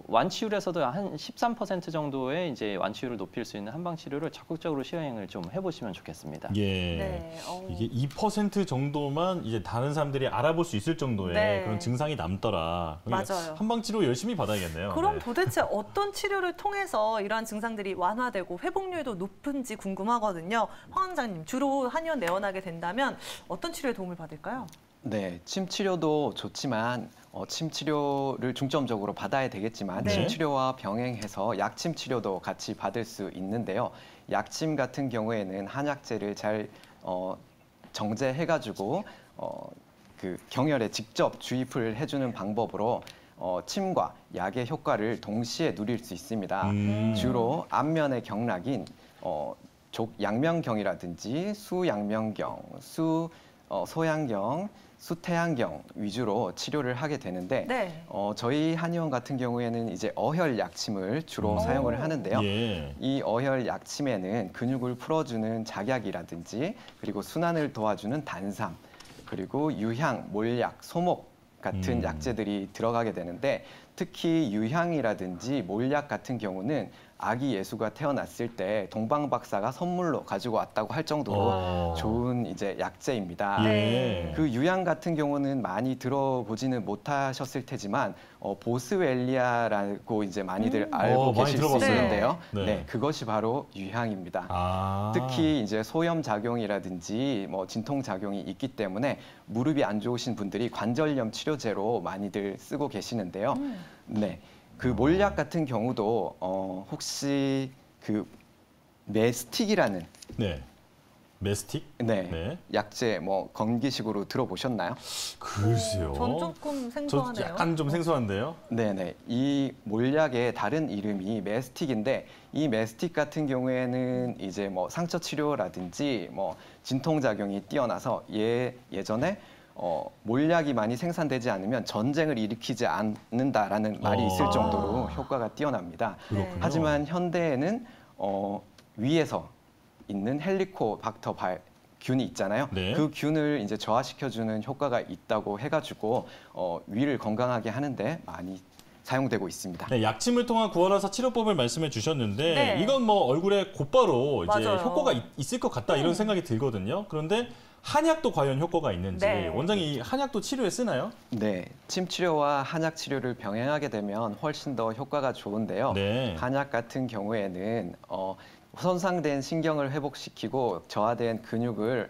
완치율에서도 한 13% 정도의 이제 완치율을 높일 수 있는 한방 치료를 적극적으로 시행을 좀 해보시면 좋겠습니다. 예. 네. 이게 2% 정도만 이제 다른 사람들이 알아볼 수 있을 정도의 네. 그런 증상이 남더라. 맞아요. 한방 치료 열심히 받아야겠네요. 그럼 네. 도대체 어떤 치료를 통해서 이러한 증상들이 완화되고 회복률도 높은지 궁금하거든요. 황 원장님, 주로 한의원 내원하게 된다면 어떤 치료에 도움을 받을까요? 네, 침 치료도 좋지만 침 치료를 중점적으로 받아야 되겠지만 네. 침 치료와 병행해서 약침 치료도 같이 받을 수 있는데요. 약침 같은 경우에는 한약재를 잘 정제해가지고 그 경혈에 직접 주입을 해주는 방법으로 침과 약의 효과를 동시에 누릴 수 있습니다. 주로 안면의 경락인 족양명경이라든지 수양명경, 소양경, 수태양경 위주로 치료를 하게 되는데 네. 저희 한의원 같은 경우에는 이제 어혈 약침을 주로 사용을 하는데요. 예. 이 어혈 약침에는 근육을 풀어주는 작약이라든지 그리고 순환을 도와주는 단삼 그리고 유향, 몰약, 소목 같은 약재들이 들어가게 되는데 특히 유향이라든지 몰약 같은 경우는 아기 예수가 태어났을 때 동방 박사가 선물로 가지고 왔다고 할 정도로 좋은 이제 약재입니다. 예. 그 유향 같은 경우는 많이 들어보지는 못하셨을 테지만 보스웰리아라고 이제 많이들 알고 많이 계실 수 들어봤어요. 있는데요. 네. 네, 그것이 바로 유향입니다. 아. 특히 이제 소염 작용이라든지 진통 작용이 있기 때문에 무릎이 안 좋으신 분들이 관절염 치료제로 많이들 쓰고 계시는데요. 네. 그 몰약 같은 경우도 혹시 그 메스틱이라는 네. 메스틱? 네. 약재 건기식으로 들어보셨나요? 글쎄요. 전 조금 저 생소하네요. 약간 좀 생소한데요. 네네. 이 몰약의 다른 이름이 메스틱인데 이 메스틱 같은 경우에는 이제 상처 치료라든지 진통 작용이 뛰어나서 예전에 몰약이 많이 생산되지 않으면 전쟁을 일으키지 않는다라는 말이 있을 정도로 효과가 뛰어납니다. 그렇군요. 하지만 현대에는 위에서 있는 헬리코박터 균이 있잖아요. 네. 그 균을 이제 저하시켜주는 효과가 있다고 해가지고 위를 건강하게 하는데 많이 사용되고 있습니다. 네, 약침을 통한 구원화사 치료법을 말씀해 주셨는데 네. 이건 얼굴에 곧바로 이제 맞아요. 효과가 있을 것 같다 이런 생각이 들거든요. 그런데 한약도 과연 효과가 있는지 네. 원장이 한약도 치료에 쓰나요? 네, 침 치료와 한약 치료를 병행하게 되면 훨씬 더 효과가 좋은데요. 네. 한약 같은 경우에는 손상된 신경을 회복시키고 저하된 근육을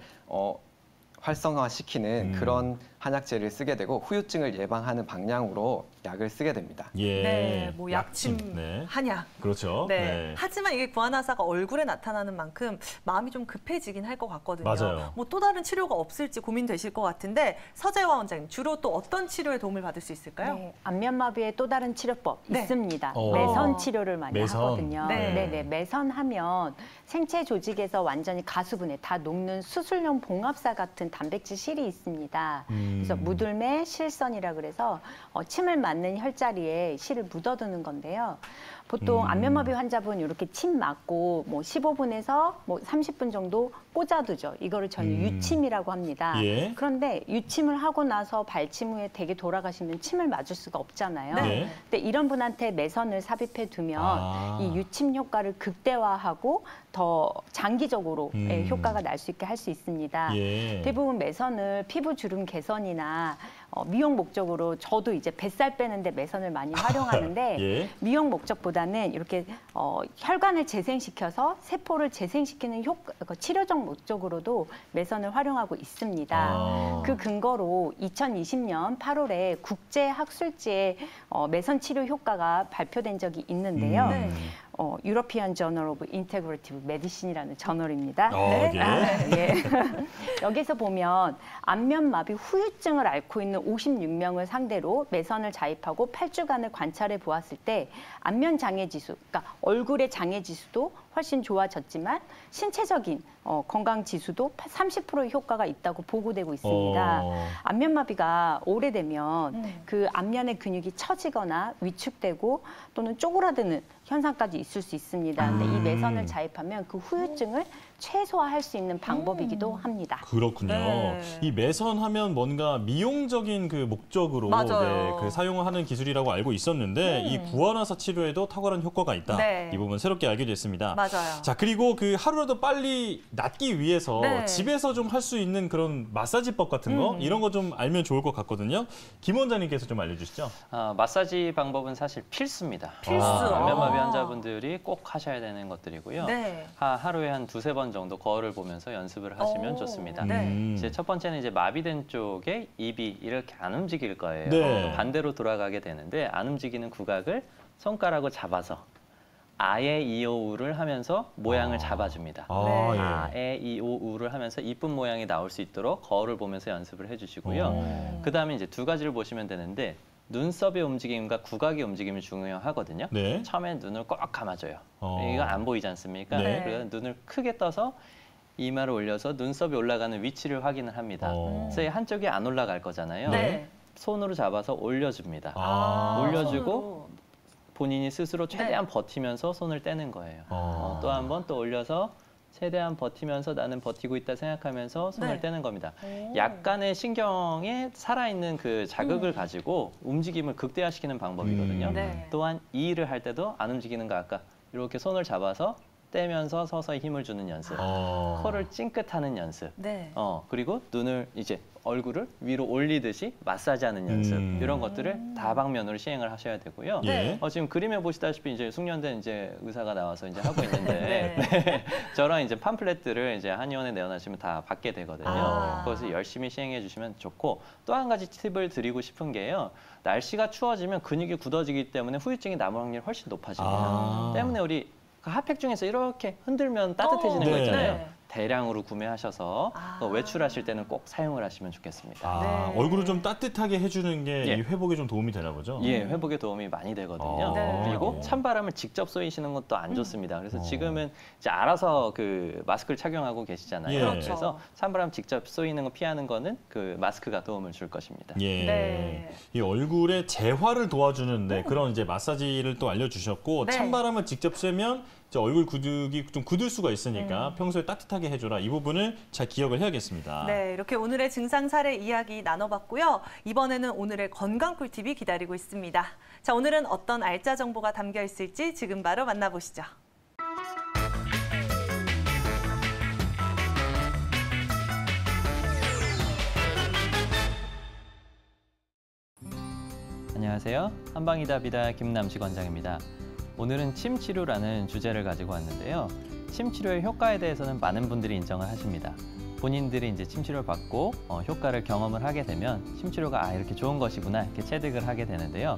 활성화시키는 그런 한약재를 쓰게 되고 후유증을 예방하는 방향으로 약을 쓰게 됩니다. 예. 네, 뭐 약침, 네. 한약. 그렇죠. 네. 네. 하지만 이게 구안화사가 얼굴에 나타나는 만큼 마음이 좀 급해지긴 할 것 같거든요. 맞아요. 뭐 또 다른 치료가 없을지 고민되실 것 같은데 서재화 원장님, 주로 또 어떤 치료에 도움을 받을 수 있을까요? 네, 안면마비의 또 다른 치료법 네. 있습니다. 어. 매선 치료를 많이 매선. 하거든요. 네. 네, 매선하면 생체 조직에서 완전히 가수분해, 다 녹는 수술용 봉합사 같은 단백질 실이 있습니다. 그래서 무들매 실선이라 그래서 침을 맞는 혈자리에 실을 묻어두는 건데요. 보통 안면마비 환자분 이렇게 침 맞고 뭐 15분에서 뭐 30분 정도 꽂아두죠. 이거를 저희는 유침이라고 합니다. 예. 그런데 유침을 하고 나서 발침 후에 댁에 돌아가시면 침을 맞을 수가 없잖아요. 네. 근데 이런 분한테 매선을 삽입해 두면 이 유침 효과를 극대화하고 더 장기적으로 효과가 날 수 있게 할 수 있습니다. 예. 대부분 매선을 피부 주름 개선이나 미용 목적으로 저도 이제 뱃살 빼는데 매선을 많이 활용하는데 예. 미용 목적보다는 이렇게 혈관을 재생시켜서 세포를 재생시키는 치료적 목적으로도 매선을 활용하고 있습니다. 그 근거로 2020년 8월에 국제학술지에 매선 치료 효과가 발표된 적이 있는데요. 네. 유러피안 저널 오브 인테그레이티브 메디신이라는 저널입니다. 네. 예. 예. 여기서 보면 안면마비 후유증을 앓고 있는 56명을 상대로 매선을 자입하고 8주간을 관찰해 보았을 때 안면 장애 지수, 그러니까 얼굴의 장애 지수도 훨씬 좋아졌지만 신체적인 건강 지수도 30%의 효과가 있다고 보고되고 있습니다. 안면마비가 오래되면 그 안면의 근육이 처지거나 위축되고 또는 쪼그라드는 현상까지 있을 수 있습니다. 근데 이 매선을 자입하면 그 후유증을 최소화할 수 있는 방법이기도 합니다. 그렇군요. 네. 이 매선하면 뭔가 미용적인 그 목적으로 맞아요. 그 사용하는 기술이라고 알고 있었는데 이 구안화사 치료에도 탁월한 효과가 있다. 네. 이 부분 새롭게 알게 됐습니다. 맞아요. 자, 그리고 그 하루라도 빨리 낫기 위해서 네. 집에서 좀 할 수 있는 그런 마사지법 같은 거 이런 거 좀 알면 좋을 것 같거든요. 김 원장님께서 좀 알려주시죠. 마사지 방법은 사실 필수입니다. 필수. 안면마비 환자분들이 꼭 하셔야 되는 것들이고요. 네. 하루에 한 2~3번 정도 거울을 보면서 연습을 하시면 좋습니다. 네. 이제 첫 번째는 이제 마비된 쪽에 입이 이렇게 안 움직일 거예요. 네. 반대로 돌아가게 되는데 안 움직이는 구각을 손가락으로 잡아서 아에 이오우를 하면서 모양을 잡아줍니다. 네. 아에 이오우를 하면서 이쁜 모양이 나올 수 있도록 거울을 보면서 연습을 해주시고요. 그 다음에 이제 두 가지를 보시면 되는데 눈썹의 움직임과 구각의 움직임이 중요하거든요. 네. 처음에 눈을 꼭 감아줘요. 어. 이거 안 보이지 않습니까? 네. 그래서 눈을 크게 떠서 이마를 올려서 눈썹이 올라가는 위치를 확인을 합니다. 그래서 한쪽이 안 올라갈 거잖아요. 네. 손으로 잡아서 올려줍니다. 올려주고 손으로. 본인이 스스로 최대한 버티면서 손을 떼는 거예요. 또 한 번 또 올려서 최대한 버티면서 나는 버티고 있다 생각하면서 손을 네. 떼는 겁니다. 약간의 신경에 살아있는 그 자극을 가지고 움직임을 극대화시키는 방법이거든요. 네. 또한 이 일을 할 때도 안 움직이는 거 아까 이렇게 손을 잡아서 떼면서 서서히 힘을 주는 연습. 코를 찡긋하는 연습. 네. 그리고 눈을 이제 얼굴을 위로 올리듯이 마사지하는 연습. 이런 것들을 다방면으로 시행을 하셔야 되고요. 예. 지금 그림에 보시다시피 이제 숙련된 이제 의사가 나와서 이제 하고 있는데 네. 네. 저런 이제 팜플렛들을 이제 한의원에 내어놓으시면 다 받게 되거든요. 그것을 열심히 시행해 주시면 좋고 또 한 가지 팁을 드리고 싶은 게요. 날씨가 추워지면 근육이 굳어지기 때문에 후유증이 남을 확률이 훨씬 높아집니다. 때문에 우리 그 핫팩 중에서 이렇게 흔들면 따뜻해지는 거 네. 있잖아요. 네. 대량으로 구매하셔서 외출하실 때는 꼭 사용을 하시면 좋겠습니다. 네. 얼굴을 좀 따뜻하게 해주는 게 예. 이 회복에 좀 도움이 되나 보죠? 예, 회복에 도움이 많이 되거든요. 네. 그리고 찬바람을 직접 쏘이시는 것도 안 좋습니다. 그래서 지금은 이제 알아서 그 마스크를 착용하고 계시잖아요. 예. 그렇죠. 그래서 찬바람 직접 쏘이는 거 피하는 거는 그 마스크가 도움을 줄 것입니다. 예. 네. 이 얼굴의 재활을 도와주는데 그런 이제 마사지를 또 알려주셨고 네. 찬바람을 직접 쐬면 이제 얼굴 근육이 좀 굳을 수가 있으니까 평소에 따뜻하게 해줘라. 이 부분을 잘 기억을 해야겠습니다. 네, 이렇게 오늘의 증상 사례 이야기 나눠봤고요. 이번에는 오늘의 건강 꿀팁이 기다리고 있습니다. 자, 오늘은 어떤 알짜 정보가 담겨 있을지 지금 바로 만나보시죠. 안녕하세요. 한방이다비다 김남식 원장입니다. 오늘은 침 치료라는 주제를 가지고 왔는데요. 침 치료의 효과에 대해서는 많은 분들이 인정을 하십니다. 본인들이 이제 침 치료를 받고 효과를 경험을 하게 되면 침 치료가 이렇게 좋은 것이구나 이렇게 체득을 하게 되는데요.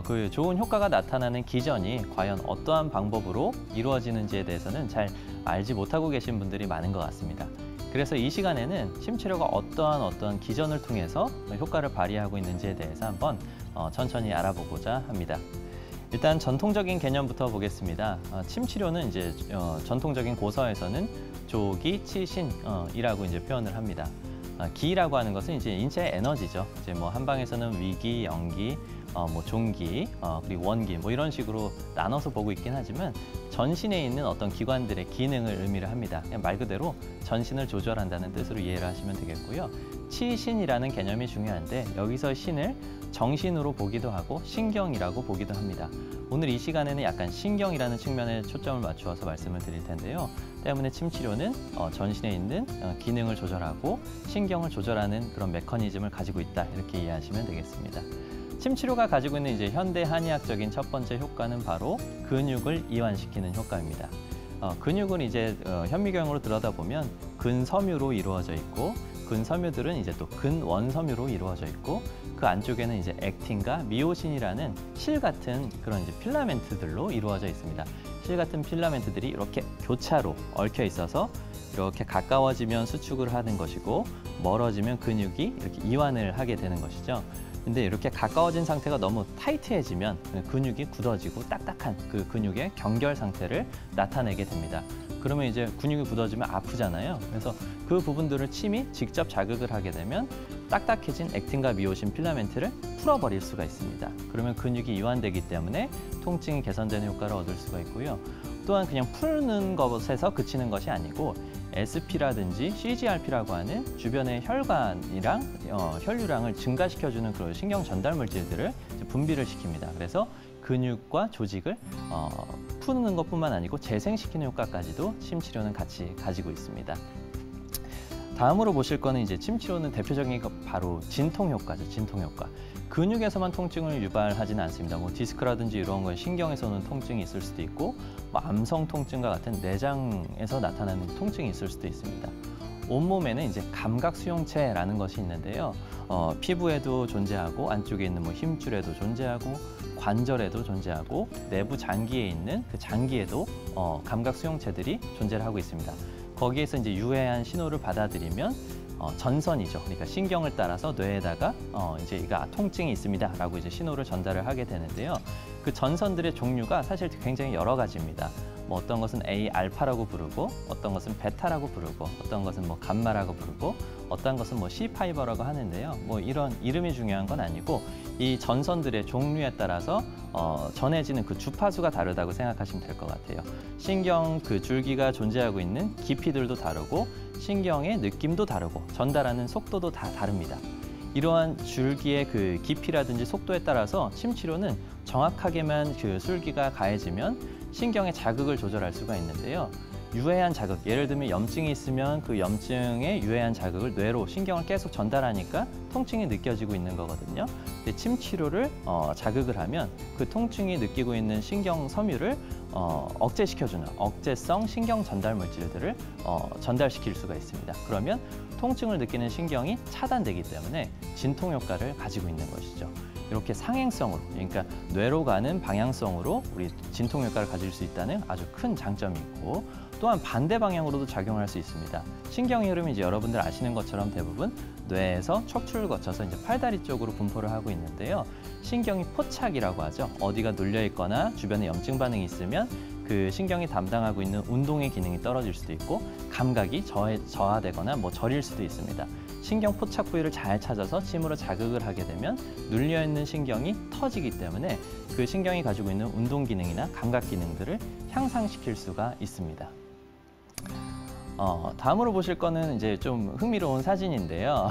그 좋은 효과가 나타나는 기전이 과연 어떠한 방법으로 이루어지는지에 대해서는 잘 알지 못하고 계신 분들이 많은 것 같습니다. 그래서 이 시간에는 침 치료가 어떠한 기전을 통해서 효과를 발휘하고 있는지에 대해서 한번 천천히 알아보고자 합니다. 일단 전통적인 개념부터 보겠습니다. 침 치료는 이제 전통적인 고서에서는 조기, 치신이라고 이제 표현을 합니다. 기라고 하는 것은 이제 인체의 에너지죠. 이제 뭐 한방에서는 위기, 영기, 뭐 종기, 그리고 원기 뭐 이런 식으로 나눠서 보고 있긴 하지만 전신에 있는 어떤 기관들의 기능을 의미를 합니다. 그냥 말 그대로 전신을 조절한다는 뜻으로 이해를 하시면 되겠고요. 치신이라는 개념이 중요한데 여기서 신을 정신으로 보기도 하고 신경이라고 보기도 합니다. 오늘 이 시간에는 약간 신경이라는 측면에 초점을 맞추어서 말씀을 드릴 텐데요. 때문에 침 치료는 전신에 있는 기능을 조절하고 신경을 조절하는 그런 메커니즘을 가지고 있다 이렇게 이해하시면 되겠습니다. 침 치료가 가지고 있는 이제 현대 한의학적인 첫 번째 효과는 바로 근육을 이완시키는 효과입니다. 근육은 이제 현미경으로 들여다보면 근섬유로 이루어져 있고 근섬유들은 이제 또 근원섬유로 이루어져 있고 그 안쪽에는 이제 액틴과 미오신이라는 실 같은 그런 이제 필라멘트들로 이루어져 있습니다. 실 같은 필라멘트들이 이렇게 교차로 얽혀 있어서 이렇게 가까워지면 수축을 하는 것이고 멀어지면 근육이 이렇게 이완을 하게 되는 것이죠. 근데 이렇게 가까워진 상태가 너무 타이트해지면 근육이 굳어지고 딱딱한 그 근육의 경결 상태를 나타내게 됩니다. 그러면 이제 근육이 굳어지면 아프잖아요. 그래서 그 부분들을 침이 직접 자극을 하게 되면 딱딱해진 액틴과 미오신 필라멘트를 풀어버릴 수가 있습니다. 그러면 근육이 이완되기 때문에 통증이 개선되는 효과를 얻을 수가 있고요. 또한 그냥 푸는 것에서 그치는 것이 아니고 SP라든지 CGRP라고 하는 주변의 혈관이랑 혈류량을 증가시켜주는 그런 신경 전달 물질들을 분비를 시킵니다. 그래서 근육과 조직을 푸는 것뿐만 아니고 재생시키는 효과까지도 침 치료는 같이 가지고 있습니다. 다음으로 보실 거는 이제 침 치료는 대표적인 거 바로 진통 효과죠. 진통 효과. 근육에서만 통증을 유발하지는 않습니다. 뭐 디스크라든지 이런 거에 신경에서 오는 통증이 있을 수도 있고 뭐 암성 통증과 같은 내장에서 나타나는 통증이 있을 수도 있습니다. 온몸에는 이제 감각 수용체라는 것이 있는데요. 피부에도 존재하고 안쪽에 있는 뭐 힘줄에도 존재하고 관절에도 존재하고 내부 장기에 있는 그 장기에도 감각 수용체들이 존재를 하고 있습니다. 거기에서 이제 유해한 신호를 받아들이면 전선이죠. 그러니까 신경을 따라서 뇌에다가 이제 이가 통증이 있습니다라고 이제 신호를 전달을 하게 되는데요. 그 전선들의 종류가 사실 굉장히 여러 가지입니다. 뭐 어떤 것은 A-알파라고 부르고, 어떤 것은 베타라고 부르고, 어떤 것은 뭐 감마라고 부르고, 어떤 것은 뭐 C-파이버라고 하는데요. 뭐 이런 이름이 중요한 건 아니고 이 전선들의 종류에 따라서 전해지는 그 주파수가 다르다고 생각하시면 될 것 같아요. 신경 그 줄기가 존재하고 있는 깊이들도 다르고 신경의 느낌도 다르고 전달하는 속도도 다 다릅니다. 이러한 줄기의 그 깊이라든지 속도에 따라서 침 치료는 정확하게만 그 술기가 가해지면 신경의 자극을 조절할 수가 있는데요. 유해한 자극, 예를 들면 염증이 있으면 그 염증의 유해한 자극을 뇌로 신경을 계속 전달하니까 통증이 느껴지고 있는 거거든요. 근데 침 치료를 자극을 하면 그 통증이 느끼고 있는 신경 섬유를 억제시켜주는 억제성 신경 전달 물질들을 전달시킬 수가 있습니다. 그러면 통증을 느끼는 신경이 차단되기 때문에 진통 효과를 가지고 있는 것이죠. 이렇게 상행성으로, 그러니까 뇌로 가는 방향성으로 우리 진통 효과를 가질 수 있다는 아주 큰 장점이 있고, 또한 반대 방향으로도 작용할 수 있습니다. 신경의 흐름이 이제 여러분들 아시는 것처럼 대부분 뇌에서 척추를 거쳐서 이제 팔다리 쪽으로 분포를 하고 있는데요. 신경이 포착이라고 하죠. 어디가 눌려 있거나 주변에 염증 반응이 있으면 그 신경이 담당하고 있는 운동의 기능이 떨어질 수도 있고 감각이 저하되거나 뭐 저릴 수도 있습니다. 신경 포착 부위를 잘 찾아서 침으로 자극을 하게 되면 눌려 있는 신경이 터지기 때문에 그 신경이 가지고 있는 운동 기능이나 감각 기능들을 향상시킬 수가 있습니다. 다음으로 보실 거는 이제 좀 흥미로운 사진인데요.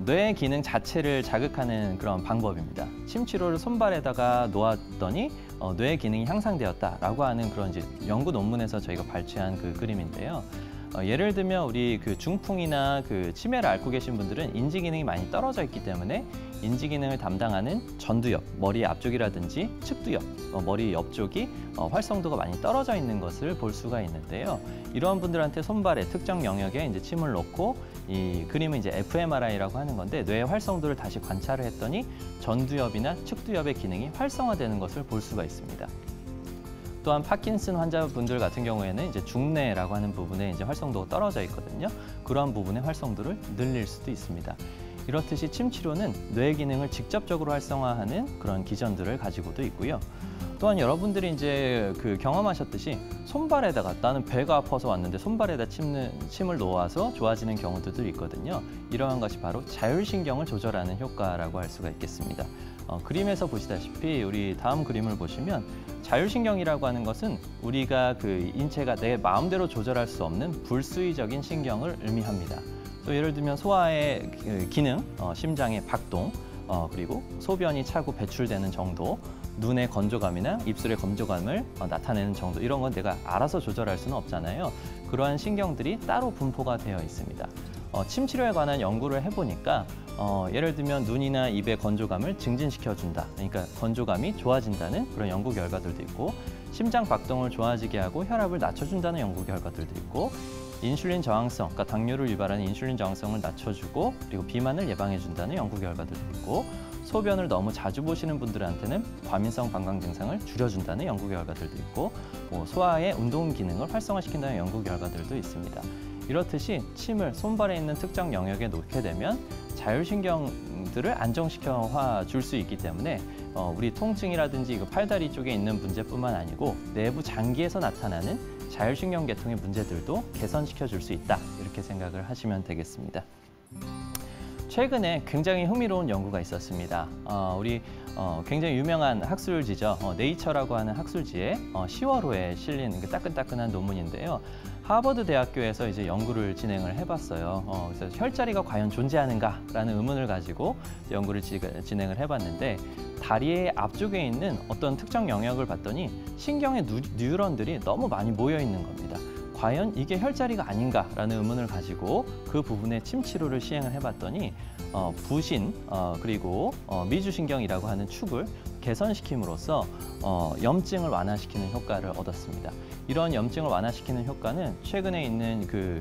뇌의 기능 자체를 자극하는 그런 방법입니다. 침 치료를 손발에다가 놓았더니 뇌의 기능이 향상되었다라고 하는 그런 이제 연구 논문에서 저희가 발췌한 그 그림인데요. 예를 들면 우리 그 중풍이나 그 치매를 앓고 계신 분들은 인지 기능이 많이 떨어져 있기 때문에 인지 기능을 담당하는 전두엽, 머리 앞쪽이라든지 측두엽, 머리 옆쪽이 활성도가 많이 떨어져 있는 것을 볼 수가 있는데요. 이러한 분들한테 손발의 특정 영역에 이제 침을 놓고 이 그림은 이제 fMRI라고 하는 건데 뇌의 활성도를 다시 관찰을 했더니 전두엽이나 측두엽의 기능이 활성화되는 것을 볼 수가 있습니다. 또한 파킨슨 환자분들 같은 경우에는 이제 중뇌라고 하는 부분에 이제 활성도가 떨어져 있거든요. 그러한 부분의 활성도를 늘릴 수도 있습니다. 이렇듯이 침 치료는 뇌 기능을 직접적으로 활성화하는 그런 기전들을 가지고도 있고요. 또한 여러분들이 이제 그 경험하셨듯이 손발에다가 나는 배가 아파서 왔는데 손발에다 침을 놓아서 좋아지는 경우들도 있거든요. 이러한 것이 바로 자율신경을 조절하는 효과라고 할 수가 있겠습니다. 그림에서 보시다시피 우리 다음 그림을 보시면 자율신경이라고 하는 것은 우리가 그 인체가 내 마음대로 조절할 수 없는 불수의적인 신경을 의미합니다. 또 예를 들면 소화의 기능, 심장의 박동, 그리고 소변이 차고 배출되는 정도, 눈의 건조감이나 입술의 건조감을 나타내는 정도, 이런 건 내가 알아서 조절할 수는 없잖아요. 그러한 신경들이 따로 분포가 되어 있습니다. 침 치료에 관한 연구를 해보니까 예를 들면 눈이나 입의 건조감을 증진시켜준다. 그러니까 건조감이 좋아진다는 그런 연구 결과들도 있고, 심장 박동을 좋아지게 하고 혈압을 낮춰준다는 연구 결과들도 있고, 인슐린 저항성, 그러니까 당뇨를 유발하는 인슐린 저항성을 낮춰주고 그리고 비만을 예방해준다는 연구 결과들도 있고, 소변을 너무 자주 보시는 분들한테는 과민성 방광 증상을 줄여준다는 연구 결과들도 있고, 소화의 운동 기능을 활성화시킨다는 연구 결과들도 있습니다. 이렇듯이 침을 손발에 있는 특정 영역에 놓게 되면 자율신경들을 안정시켜 줄 수 있기 때문에 우리 통증이라든지 팔다리 쪽에 있는 문제뿐만 아니고 내부 장기에서 나타나는 자율신경 계통의 문제들도 개선시켜 줄 수 있다, 이렇게 생각을 하시면 되겠습니다. 최근에 굉장히 흥미로운 연구가 있었습니다. 우리 굉장히 유명한 학술지죠. 네이처라고 하는 학술지에 10월호에 실린 따끈따끈한 논문인데요. 하버드 대학교에서 이제 연구를 진행을 해봤어요. 그래서 혈자리가 과연 존재하는가라는 의문을 가지고 연구를 진행을 해봤는데, 다리의 앞쪽에 있는 어떤 특정 영역을 봤더니 신경의 뉴런들이 너무 많이 모여 있는 겁니다. 과연 이게 혈자리가 아닌가라는 의문을 가지고 그 부분에 침 치료를 시행을 해봤더니 부신 그리고 미주신경이라고 하는 축을 개선시킴으로써 염증을 완화시키는 효과를 얻었습니다. 이런 염증을 완화시키는 효과는 최근에 있는 그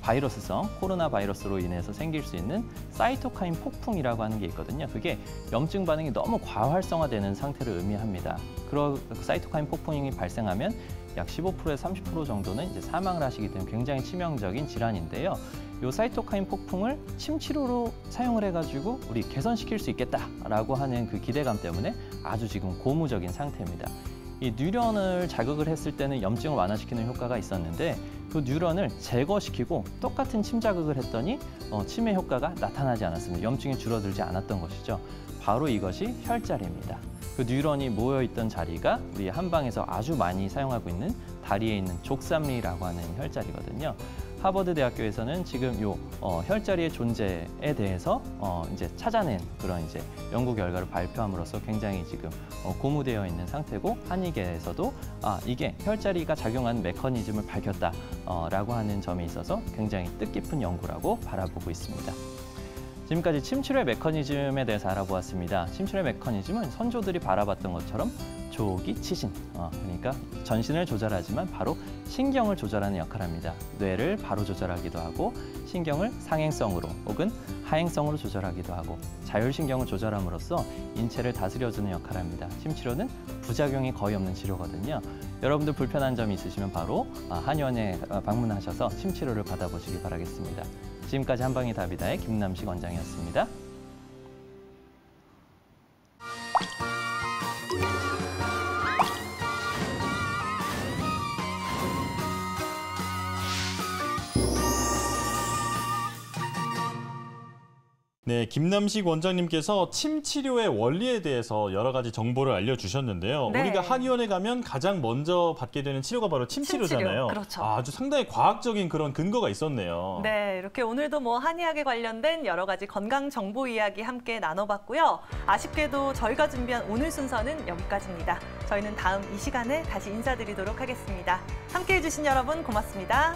바이러스성 코로나 바이러스로 인해서 생길 수 있는 사이토카인 폭풍이라고 하는 게 있거든요. 그게 염증 반응이 너무 과활성화되는 상태를 의미합니다. 그 사이토카인 폭풍이 발생하면 약 15%에서 30% 정도는 이제 사망을 하시기 때문에 굉장히 치명적인 질환인데요. 이 사이토카인 폭풍을 침 치료로 사용을 해가지고 우리 개선시킬 수 있겠다라고 하는 그 기대감 때문에 아주 지금 고무적인 상태입니다. 이 뉴런을 자극을 했을 때는 염증을 완화시키는 효과가 있었는데, 그 뉴런을 제거시키고 똑같은 침 자극을 했더니 치매 효과가 나타나지 않았습니다. 염증이 줄어들지 않았던 것이죠. 바로 이것이 혈자리입니다. 그 뉴런이 모여있던 자리가 우리 한방에서 아주 많이 사용하고 있는 다리에 있는 족삼리라고 하는 혈자리거든요. 하버드 대학교에서는 지금 요 혈자리의 존재에 대해서 이제 찾아낸 그런 이제 연구 결과를 발표함으로써 굉장히 지금 고무되어 있는 상태고, 한의계에서도 이게 혈자리가 작용하는 메커니즘을 밝혔다라고 하는 점이 있어서 굉장히 뜻깊은 연구라고 바라보고 있습니다. 지금까지 침치료의 메커니즘에 대해서 알아보았습니다. 침치료의 메커니즘은 선조들이 바라봤던 것처럼 조기 치신, 그러니까 전신을 조절하지만 바로 신경을 조절하는 역할을 합니다. 뇌를 바로 조절하기도 하고, 신경을 상행성으로 혹은 하행성으로 조절하기도 하고, 자율신경을 조절함으로써 인체를 다스려주는 역할을 합니다. 침치료는 부작용이 거의 없는 치료거든요. 여러분들 불편한 점이 있으시면 바로 한의원에 방문하셔서 침치료를 받아보시기 바라겠습니다. 지금까지 한방의 답이다의 김남식 원장이었습니다. 네, 김남식 원장님께서 침 치료의 원리에 대해서 여러 가지 정보를 알려주셨는데요. 네. 우리가 한의원에 가면 가장 먼저 받게 되는 치료가 바로 침 치료잖아요. 그렇죠. 아주 상당히 과학적인 그런 근거가 있었네요. 네, 이렇게 오늘도 한의학에 관련된 여러 가지 건강 정보 이야기 함께 나눠봤고요. 아쉽게도 저희가 준비한 오늘 순서는 여기까지입니다. 저희는 다음 이 시간에 다시 인사드리도록 하겠습니다. 함께해 주신 여러분 고맙습니다.